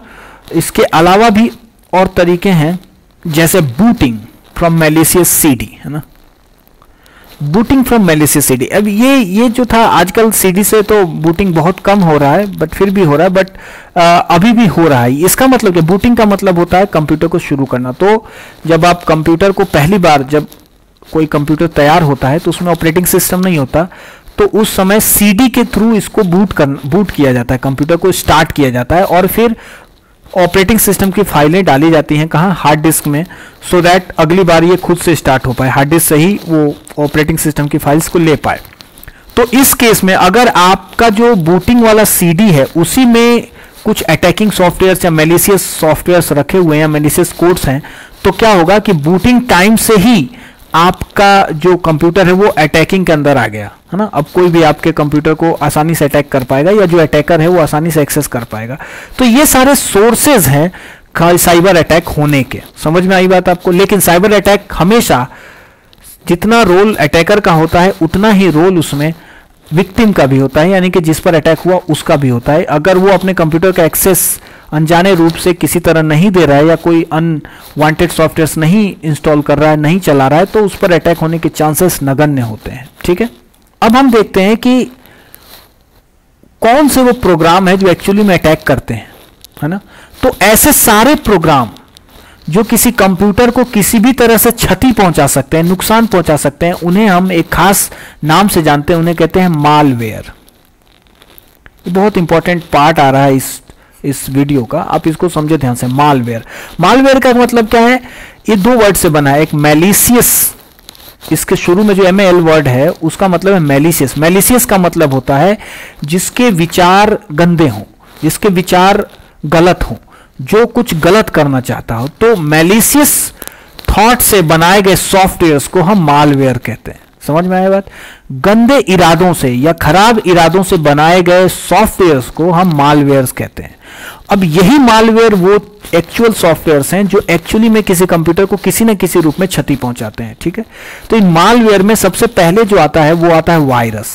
A: इसके अलावा भी और तरीके हैं, जैसे बूटिंग फ्रॉम मैलिशियस सीडी, है ना, बूटिंग फ्रॉम मैलिशियस सीडी। अब ये जो था, आजकल सीडी से तो बूटिंग बहुत कम हो रहा है, बट फिर भी हो रहा है, बट अभी भी हो रहा है। इसका मतलब क्या, बूटिंग का मतलब होता है कंप्यूटर को शुरू करना। तो जब आप कंप्यूटर को पहली बार, जब कोई कंप्यूटर तैयार होता है तो उसमें ऑपरेटिंग सिस्टम नहीं होता, तो उस समय सीडी के थ्रू इसको बूट किया जाता है, कंप्यूटर को स्टार्ट किया जाता है और फिर ऑपरेटिंग सिस्टम की फाइलें डाली जाती हैं कहाँ, हार्ड डिस्क में, सो दैट अगली बार ये खुद से स्टार्ट हो पाए, हार्ड डिस्क से ही वो ऑपरेटिंग सिस्टम की फाइल्स को ले पाए। तो इस केस में अगर आपका जो बूटिंग वाला सीडी है उसी में कुछ अटैकिंग सॉफ्टवेयर या मैलिशियस सॉफ्टवेयर रखे हुए हैं या मैलिशियस कोड्स हैं, तो क्या होगा कि बूटिंग टाइम से ही आपका जो कंप्यूटर है वो अटैकिंग के अंदर आ गया, है ना। अब कोई भी आपके कंप्यूटर को आसानी से अटैक कर पाएगा या जो अटैकर है वो आसानी से एक्सेस कर पाएगा। तो ये सारे सोर्सेज हैं साइबर अटैक होने के। समझ में आई बात आपको। लेकिन साइबर अटैक हमेशा, जितना रोल अटैकर का होता है उतना ही रोल उसमें विक्टिम का भी होता है, यानी कि जिस पर अटैक हुआ उसका भी होता है। अगर वो अपने कंप्यूटर का एक्सेस अनजाने रूप से किसी तरह नहीं दे रहा है या कोई अनवांटेड सॉफ्टवेयर नहीं इंस्टॉल कर रहा है, नहीं चला रहा है, तो उस पर अटैक होने के चांसेस नगण्य होते हैं, ठीक है। अब हम देखते हैं कि कौन से वो प्रोग्राम है जो एक्चुअली में अटैक करते हैं, है ना। तो ऐसे सारे प्रोग्राम जो किसी कंप्यूटर को किसी भी तरह से क्षति पहुंचा सकते हैं, नुकसान पहुंचा सकते हैं, उन्हें हम एक खास नाम से जानते हैं, उन्हें कहते हैं मालवेयर। बहुत इंपॉर्टेंट पार्ट आ रहा है इस वीडियो का, आप इसको समझे ध्यान से। मालवेयर, मालवेयर का मतलब क्या है, ये दो वर्ड से बना है। एक मैलिशियस, इसके शुरू में जो MAL वर्ड है उसका मतलब है मैलिशियस। मैलिशियस का मतलब होता है जिसके विचार गंदे हों, जिसके विचार गलत हों, जो कुछ गलत करना चाहता हो। तो मैलिशियस थॉट से बनाए गए सॉफ्टवेयर्स को हम मालवेयर कहते हैं। समझ में आया बात। गंदे इरादों से या खराब इरादों से बनाए गए सॉफ्टवेयर्स को हम मालवेयर्स कहते हैं। अब यही मालवेयर वो एक्चुअल सॉफ्टवेयर्स हैं जो एक्चुअली में किसी कंप्यूटर को किसी न किसी रूप में क्षति पहुंचाते हैं, ठीक है। तो इन मालवेयर में सबसे पहले जो आता है वो आता है वायरस,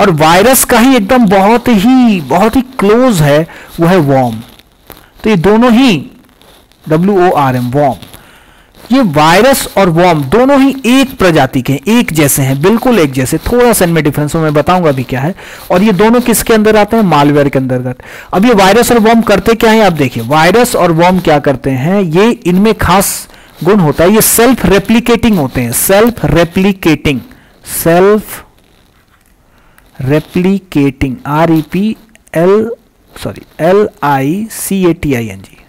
A: और वायरस का ही एकदम बहुत ही क्लोज है वो है वॉर्म। तो ये दोनों ही WORM, वॉर्म, ये वायरस और वॉर्म दोनों ही एक प्रजाति के, एक जैसे हैं, बिल्कुल एक जैसे, थोड़ा सा इनमें डिफरेंस मैं बताऊंगा भी क्या है। और ये दोनों किसके अंदर आते हैं, मालवेयर के अंतर्गत। अब ये वायरस और वॉर्म करते क्या है, आप देखिए वायरस और वॉर्म क्या करते हैं, ये इनमें खास गुण होता है, ये सेल्फ रेप्लिकेटिंग होते हैं। Self replicating LICATING,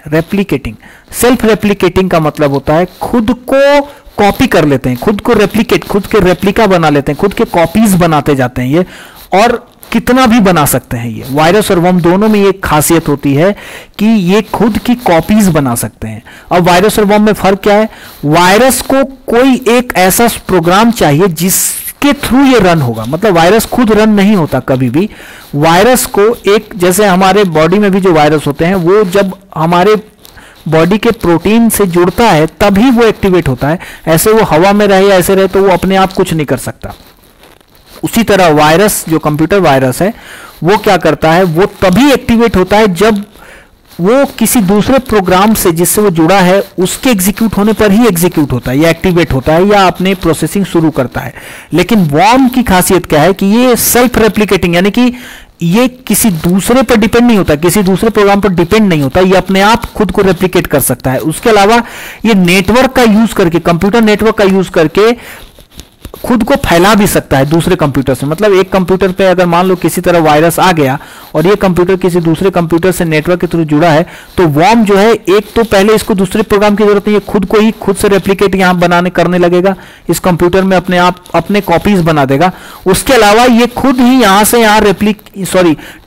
A: replicating. Self replicating का मतलब होता है खुद को कॉपी कर लेते हैं, खुद को रेप्लिकेट, खुद के रेप्लिका बना लेते हैं, खुद के कॉपीज बनाते जाते हैं ये, और कितना भी बना सकते हैं ये। वायरस और वर्म दोनों में ये खासियत होती है कि ये खुद की कॉपीज बना सकते हैं। अब वायरस और वर्म में फर्क क्या है? वायरस को कोई एक ऐसा प्रोग्राम चाहिए जिसके थ्रू ये रन होगा, मतलब वायरस खुद रन नहीं होता कभी भी। वायरस को एक, जैसे हमारे बॉडी में भी जो वायरस होते हैं वो जब हमारे बॉडी के प्रोटीन से जुड़ता है तभी वो एक्टिवेट होता है, ऐसे वो हवा में रहे या ऐसे रहे तो वो अपने आप कुछ नहीं कर सकता। उसी तरह वायरस, जो कंप्यूटर वायरस है, वो क्या करता है, वो तभी एक्टिवेट होता है जब वो किसी दूसरे प्रोग्राम से जिससे वो जुड़ा है उसके एग्जीक्यूट होने पर ही एग्जीक्यूट होता है या एक्टिवेट होता है या अपने प्रोसेसिंग शुरू करता है। लेकिन वर्म की खासियत क्या है कि ये सेल्फ रेप्लिकेटिंग, यानी कि ये किसी दूसरे पर डिपेंड नहीं होता, किसी दूसरे प्रोग्राम पर डिपेंड नहीं होता, ये अपने आप खुद को रेप्लिकेट कर सकता है। उसके अलावा ये नेटवर्क का यूज करके, कंप्यूटर नेटवर्क का यूज करके खुद को फैला भी सकता है दूसरे कंप्यूटर से। मतलब एक कंप्यूटर पे अगर मान लो किसी तरह वायरस आ गया और ये कंप्यूटर किसी दूसरे कंप्यूटर से नेटवर्क के थ्रू जुड़ा है, तो वर्म जो है, एक तो पहले इसको दूसरे प्रोग्राम की जरूरत नहीं है, खुद को ही खुद से रेप्लिकेट यहां बनाने करने लगेगा, इस कंप्यूटर में अपने आप अपने कॉपीज बना देगा। उसके अलावा ये खुद ही यहां से यहां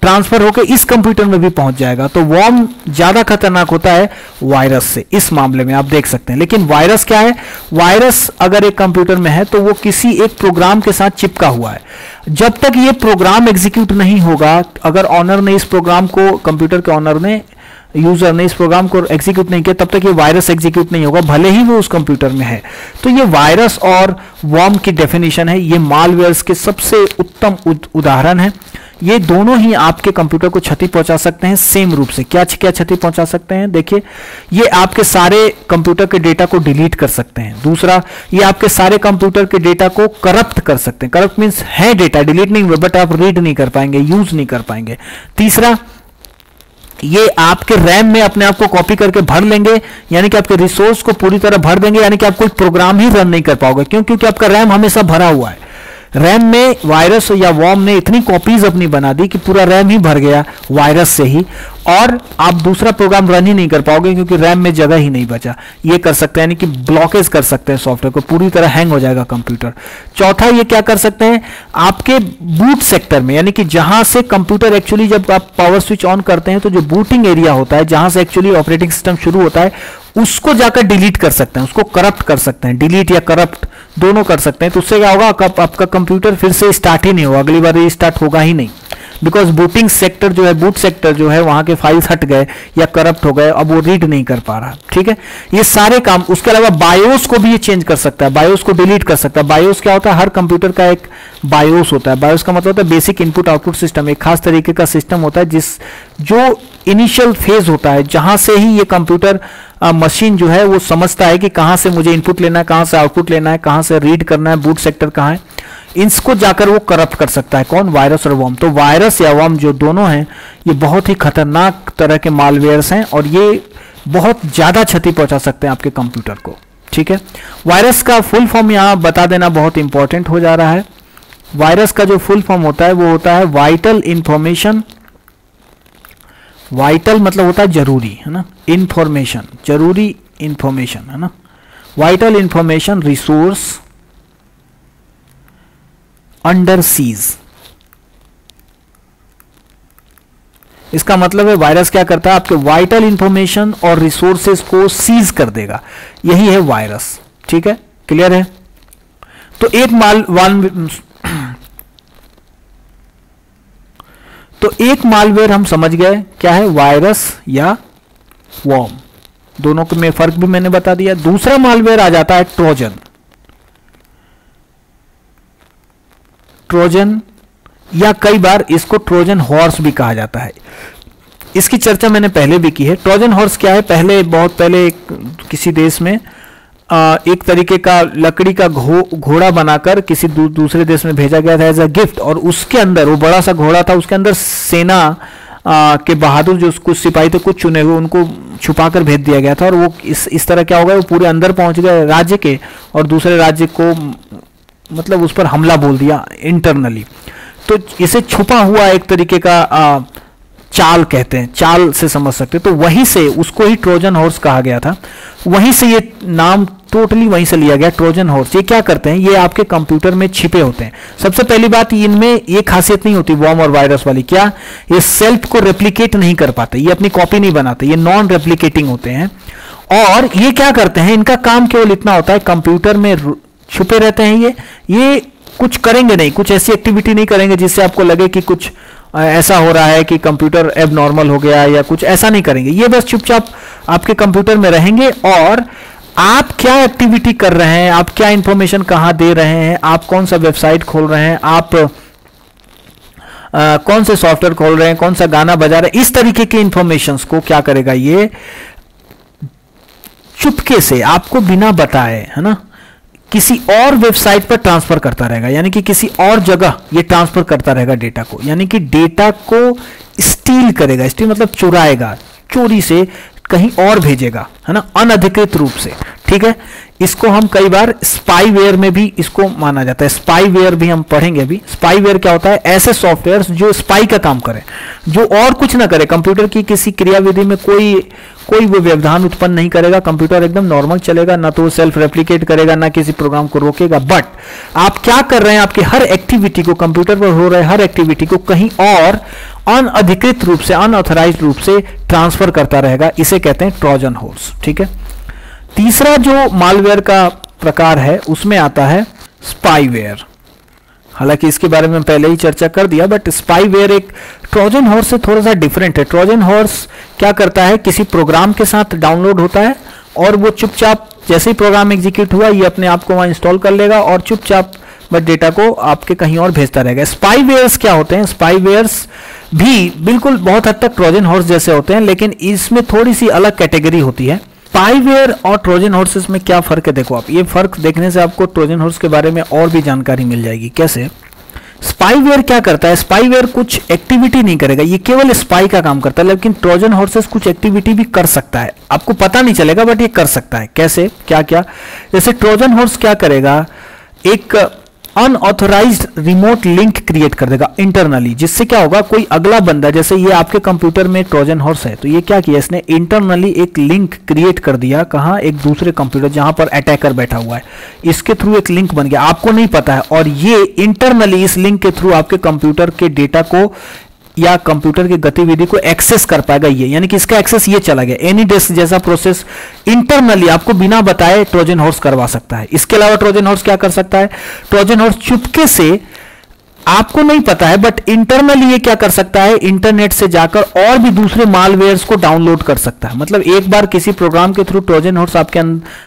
A: ट्रांसफर होकर इस कंप्यूटर में भी पहुंच जाएगा। तो वर्म ज्यादा खतरनाक होता है वायरस से इस मामले में, आप देख सकते हैं। लेकिन वायरस क्या है? वायरस अगर एक कंप्यूटर में है तो वो किसी एक प्रोग्राम के साथ चिपका हुआ है। जब तक ये प्रोग्राम एग्जीक्यूट नहीं होगा, अगर ऑनर ने इस प्रोग्राम को, कंप्यूटर के ऑनर ने, यूजर ने इस प्रोग्राम को एग्जीक्यूट नहीं किया, तब तक ये वायरस एग्जीक्यूट नहीं होगा, भले ही वो उस कंप्यूटर में है। तो ये वायरस और वर्म की डेफिनेशन है। ये मालवेयर्स के सबसे उत्तम उदाहरण है। ये दोनों ही आपके कंप्यूटर को क्षति पहुंचा सकते हैं सेम रूप से। क्या क्या क्षति पहुंचा सकते हैं? देखिए, ये आपके सारे कंप्यूटर के डेटा को डिलीट कर सकते हैं। दूसरा, ये आपके सारे कंप्यूटर के डेटा को करप्ट कर सकते हैं। करप्ट मींस है डेटा, डिलीट नहीं हुआ, बट आप रीड नहीं कर पाएंगे, यूज नहीं कर पाएंगे। तीसरा, ये आपके रैम में अपने आप को कॉपी करके भर लेंगे, यानी कि आपके रिसोर्स को पूरी तरह भर देंगे, यानी कि आप कोई प्रोग्राम ही रन नहीं कर पाओगे। क्यों? क्योंकि आपका रैम हमेशा भरा हुआ है। रैम में वायरस या वर्म ने इतनी कॉपीज अपनी बना दी कि पूरा रैम ही भर गया वायरस से ही, और आप दूसरा प्रोग्राम रन ही नहीं कर पाओगे क्योंकि रैम में जगह ही नहीं बचा। ये कर सकते हैं, यानी कि ब्लॉकेज कर सकते हैं सॉफ्टवेयर को, पूरी तरह हैंग हो जाएगा कंप्यूटर। चौथा, ये क्या कर सकते हैं? आपके बूट सेक्टर में, यानी कि जहां से कंप्यूटर एक्चुअली, जब आप पावर स्विच ऑन करते हैं तो जो बूटिंग एरिया होता है, जहां से एक्चुअली ऑपरेटिंग सिस्टम शुरू होता है, उसको जाकर डिलीट कर सकते हैं, उसको करप्ट कर सकते हैं। डिलीट या करप्ट दोनों कर सकते हैं। तो उससे क्या होगा? आपका कंप्यूटर फिर से स्टार्ट ही नहीं होगा, अगली बार स्टार्ट होगा ही नहीं, बिकॉज बूटिंग सेक्टर जो है, बूट सेक्टर जो है, वहां के फाइल्स हट गए या करप्ट हो गए, अब वो रीड नहीं कर पा रहा। ठीक है, ये सारे काम। उसके अलावा बायोस को भी ये चेंज कर सकता है, बायोस को डिलीट कर सकता है। बायोस क्या होता है? हर कंप्यूटर का एक बायोस होता है। बायोस का मतलब होता है बेसिक इनपुट आउटपुट सिस्टम। एक खास तरीके का सिस्टम होता है जो इनिशियल फेज होता है, जहां से ही ये कंप्यूटर मशीन जो है वो समझता है कि कहां से मुझे इनपुट लेना है, कहां से आउटपुट लेना है, कहां से रीड करना है, बूट सेक्टर कहां है। इसको जाकर वो करप्ट कर सकता है। कौन? वायरस और वर्म। तो वायरस या वर्म जो दोनों हैं, ये बहुत ही खतरनाक तरह के मालवेयर्स हैं और ये बहुत ज्यादा क्षति पहुंचा सकते हैं आपके कंप्यूटर को। ठीक है, वायरस का फुल फॉर्म यहां बता देना बहुत इंपॉर्टेंट हो जा रहा है। वायरस का जो फुल फॉर्म होता है वो होता है वाइटल इंफॉर्मेशन। वाइटल मतलब होता है जरूरी, है ना, इंफॉर्मेशन, जरूरी इंफॉर्मेशन, है ना, vital information resource under seize. इसका मतलब है वायरस क्या करता है? आपके वाइटल इंफॉर्मेशन और रिसोर्सेज को सीज कर देगा। यही है वायरस। ठीक है, क्लियर है? तो एक मालवेयर हम समझ गए क्या है, वायरस या वर्म, दोनों में फर्क भी मैंने बता दिया। दूसरा मालवेयर आ जाता है ट्रोजन। ट्रोजन, या कई बार इसको ट्रोजन हॉर्स भी कहा जाता है। इसकी चर्चा मैंने पहले भी की है। ट्रोजन हॉर्स क्या है? बहुत पहले किसी देश में एक तरीके का लकड़ी का घोड़ा बनाकर किसी दूसरे देश में भेजा गया था एज अ गिफ्ट, और उसके अंदर वो बड़ा सा घोड़ा था, उसके अंदर सेना के बहादुर जो कुछ सिपाही थे, कुछ चुने हुए, उनको छुपाकर भेज दिया गया था। और वो इस तरह क्या हो गया, वो पूरे अंदर पहुंच गए राज्य के, और दूसरे राज्य को मतलब उस पर हमला बोल दिया इंटरनली। तो इसे छुपा हुआ एक तरीके का चाल कहते हैं, चाल से समझ सकते हैं। तो वहीं से उसको ही ट्रोजन हॉर्स कहा गया था, वहीं से ये नाम टोटली वहीं से लिया गया ट्रोजन हॉर्स। ये क्या करते हैं, ये आपके कंप्यूटर में छिपे होते हैं। सबसे पहली बात, इनमें ये खासियत नहीं होती वर्म और वायरस वाली, क्या ये सेल्फ को रेप्लिकेट नहीं कर पाते, ये अपनी कॉपी नहीं बनाते, ये नॉन रेप्लिकेटिंग होते हैं। और ये क्या करते हैं, इनका काम केवल इतना होता है, कंप्यूटर में छुपे रहते हैं। ये कुछ करेंगे नहीं, कुछ ऐसी एक्टिविटी नहीं करेंगे जिससे आपको लगे कि कुछ ऐसा हो रहा है कि कंप्यूटर एबनॉर्मल हो गया या कुछ ऐसा नहीं करेंगे। ये बस चुपचाप आपके कंप्यूटर में रहेंगे और आप क्या एक्टिविटी कर रहे हैं, आप क्या इंफॉर्मेशन कहां दे रहे हैं, आप कौन सा वेबसाइट खोल रहे हैं, आप कौन से सॉफ्टवेयर खोल रहे हैं, कौन सा गाना बजा रहे हैं, इस तरीके के इंफॉर्मेशंस को क्या करेगा, ये चुपके से आपको बिना बताए, है ना, किसी और वेबसाइट पर ट्रांसफर करता रहेगा। यानी कि किसी और जगह ये ट्रांसफर करता रहेगा डेटा को, यानी कि डेटा को स्टील करेगा। स्टील मतलब चुराएगा, चोरी से कहीं और भेजेगा, है ना, अनधिकृत रूप से। ठीक है, इसको हम कई बार स्पाईवेयर में भी इसको माना जाता है। स्पाईवेयर भी हम पढ़ेंगे अभी। स्पाईवेयर क्या होता है, ऐसे सॉफ्टवेयर जो स्पाई का काम करे, जो और कुछ ना करे, कंप्यूटर की किसी क्रियाविधि में कोई वो व्यवधान उत्पन्न नहीं करेगा, कंप्यूटर एकदम नॉर्मल चलेगा, ना तो सेल्फ रेप्लिकेट करेगा, ना किसी प्रोग्राम को रोकेगा। बट आप क्या कर रहे हैं, आपकी हर एक्टिविटी को, कंप्यूटर पर हो रहे हर एक्टिविटी को कहीं और अनअधिकृत रूप से, अनऑथराइज्ड रूप से ट्रांसफर करता रहेगा। इसे कहते हैं ट्रोजन हॉर्स। ठीक है, तीसरा जो मालवेयर का प्रकार है उसमें आता है स्पाईवेयर। हालांकि इसके बारे में पहले ही चर्चा कर दिया, बट स्पाईवेयर एक ट्रोजन हॉर्स से थोड़ा सा डिफरेंट है। ट्रोजन हॉर्स क्या करता है, किसी प्रोग्राम के साथ डाउनलोड होता है और वो चुपचाप जैसे ही प्रोग्राम एग्जीक्यूट हुआ ये अपने आप को वहां इंस्टॉल कर लेगा और चुपचाप बस डेटा को आपके कहीं और भेजता रहेगा। स्पाईवेयर्स क्या होते हैं, स्पाईवेयर्स भी बिल्कुल बहुत हद तक ट्रोजन हॉर्स जैसे होते हैं, लेकिन इसमें थोड़ी सी अलग कैटेगरी होती है। स्पाईवेयर और ट्रोजन हॉर्सेस में क्या फर्क है, देखो आप, ये फर्क देखने से आपको ट्रोजन हॉर्स के बारे में और भी जानकारी मिल जाएगी। कैसे, स्पाईवेयर क्या करता है, स्पाईवेयर कुछ एक्टिविटी नहीं करेगा, ये केवल स्पाई का काम करता है। लेकिन ट्रोजन हॉर्सेस कुछ एक्टिविटी भी कर सकता है, आपको पता नहीं चलेगा बट ये कर सकता है। कैसे, क्या क्या, जैसे ट्रोजन हॉर्स क्या करेगा, एक अनऑथराइज्ड रिमोट लिंक क्रिएट कर देगा इंटरनली, जिससे क्या होगा, कोई अगला बंदा, जैसे ये आपके कंप्यूटर में ट्रोजन हॉर्स है, तो ये क्या किया, इसने इंटरनली एक लिंक क्रिएट कर दिया, कहां, एक दूसरे कंप्यूटर जहां पर अटैकर बैठा हुआ है, इसके थ्रू एक लिंक बन गया, आपको नहीं पता है, और ये इंटरनली इस लिंक के थ्रू आपके कंप्यूटर के डेटा को या कंप्यूटर की गतिविधि को एक्सेस कर पाएगा ये, यानी कि इसका एक्सेस ये चला गया। एनी डेस्क जैसा प्रोसेस इंटरनली आपको बिना बताए ट्रोजन हॉर्स करवा सकता है। इसके अलावा ट्रोजन हॉर्स क्या कर सकता है, ट्रोजन हॉर्स चुपके से, आपको नहीं पता है बट इंटरनली ये क्या कर सकता है, इंटरनेट से जाकर और भी दूसरे मालवेयर्स को डाउनलोड कर सकता है। मतलब एक बार किसी प्रोग्राम के थ्रू ट्रोजन हॉर्स आपके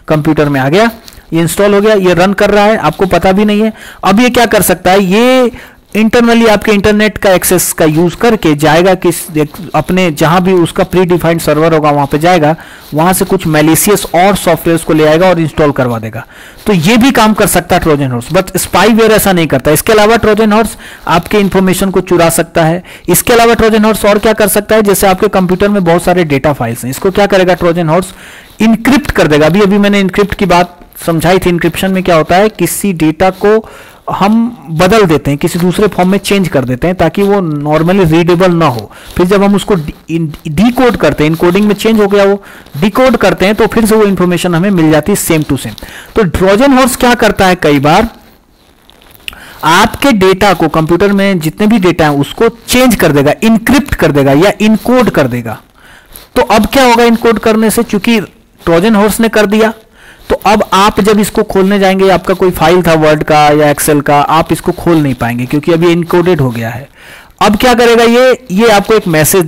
A: कंप्यूटर में आ गया, ये इंस्टॉल हो गया, ये रन कर रहा है, आपको पता भी नहीं है। अब ये क्या कर सकता है, ये इंटरनली आपके इंटरनेट का एक्सेस का यूज करके जाएगा किस अपने जहां भी उसका प्री डिफाइंड सर्वर होगा वहां पे जाएगा, वहां से कुछ मैलिशियस और सॉफ्टवेयर्स को ले आएगा और इंस्टॉल करवा देगा। तो ये भी काम कर सकता है ट्रोजन हॉर्स, बट स्पाईवेयर ऐसा नहीं करता। इसके अलावा ट्रोजन हॉर्स आपके इंफॉर्मेशन को चुरा सकता है। इसके अलावा ट्रोजन हॉर्स और क्या कर सकता है, जैसे आपके कंप्यूटर में बहुत सारे डेटा फाइल्स हैं, इसको क्या करेगा ट्रोजन हॉर्स, इनक्रिप्ट कर देगा। अभी मैंने इनक्रिप्ट की बात समझाई थी। इनक्रिप्शन में क्या होता है, किसी डेटा को हम बदल देते हैं, किसी दूसरे फॉर्म में चेंज कर देते हैं ताकि वो नॉर्मली रीडेबल ना हो। फिर जब हम उसको डिकोड करते हैं, इनकोडिंग में चेंज हो गया, वो डिकोड करते हैं तो फिर से वो इंफॉर्मेशन हमें मिल जाती है सेम टू सेम। तो ट्रोजन हॉर्स क्या करता है, कई बार आपके डेटा को, कंप्यूटर में जितने भी डेटा है उसको चेंज कर देगा, इनक्रिप्ट कर देगा या इनकोड कर देगा। तो अब क्या होगा इनकोड करने से, चूंकि ट्रोजन हॉर्स ने कर दिया, तो अब आप जब इसको खोलने जाएंगे, आपका कोई फाइल था वर्ड का या एक्सेल का, आप इसको खोल नहीं पाएंगे क्योंकि अभी इनकोडेड हो गया है। अब क्या करेगा ये आपको एक मैसेज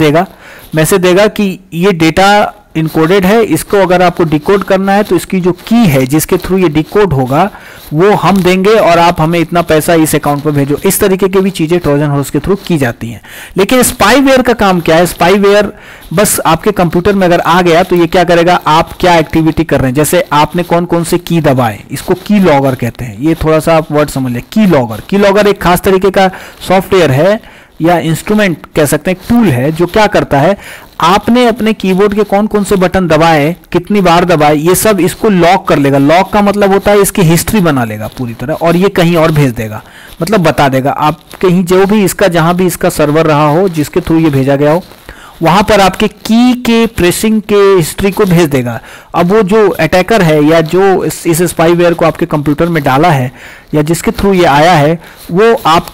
A: देगा कि ये डेटा इनकोडेड है, इसको अगर आपको डिकोड करना है तो इसकी जो की है जिसके थ्रू ये डिकोड होगा वो हम देंगे और आप हमें इतना पैसा इस अकाउंट पर भेजो। इस तरीके की भी चीजें ट्रोजन हॉर्स के थ्रू की जाती हैं। लेकिन स्पाईवेयर का काम क्या है, स्पाईवेयर बस आपके कंप्यूटर में अगर आ गया तो ये क्या करेगा, आप क्या एक्टिविटी कर रहे हैं, जैसे आपने कौन कौन से की दबाए, इसको की लॉगर कहते हैं। ये थोड़ा सा आप वर्ड समझ लें, की लॉगर एक खास तरीके का सॉफ्टवेयर है या इंस्ट्रूमेंट कह सकते हैं, टूल है जो क्या करता है, आपने अपने कीबोर्ड के कौन कौन से बटन दबाए, कितनी बार दबाए, ये सब इसको लॉक कर लेगा। लॉक का मतलब होता है इसकी हिस्ट्री बना लेगा पूरी तरह, और ये कहीं और भेज देगा, मतलब बता देगा आप कहीं जो भी इसका, जहां भी इसका सर्वर रहा हो, जिसके थ्रू ये भेजा गया हो, वहां पर आपके की के प्रेसिंग के हिस्ट्री को भेज देगा। अब वो जो अटैकर है या जो इस स्पाईवेयर को आपके कंप्यूटर में डाला है या जिसके थ्रू ये आया है, वो आप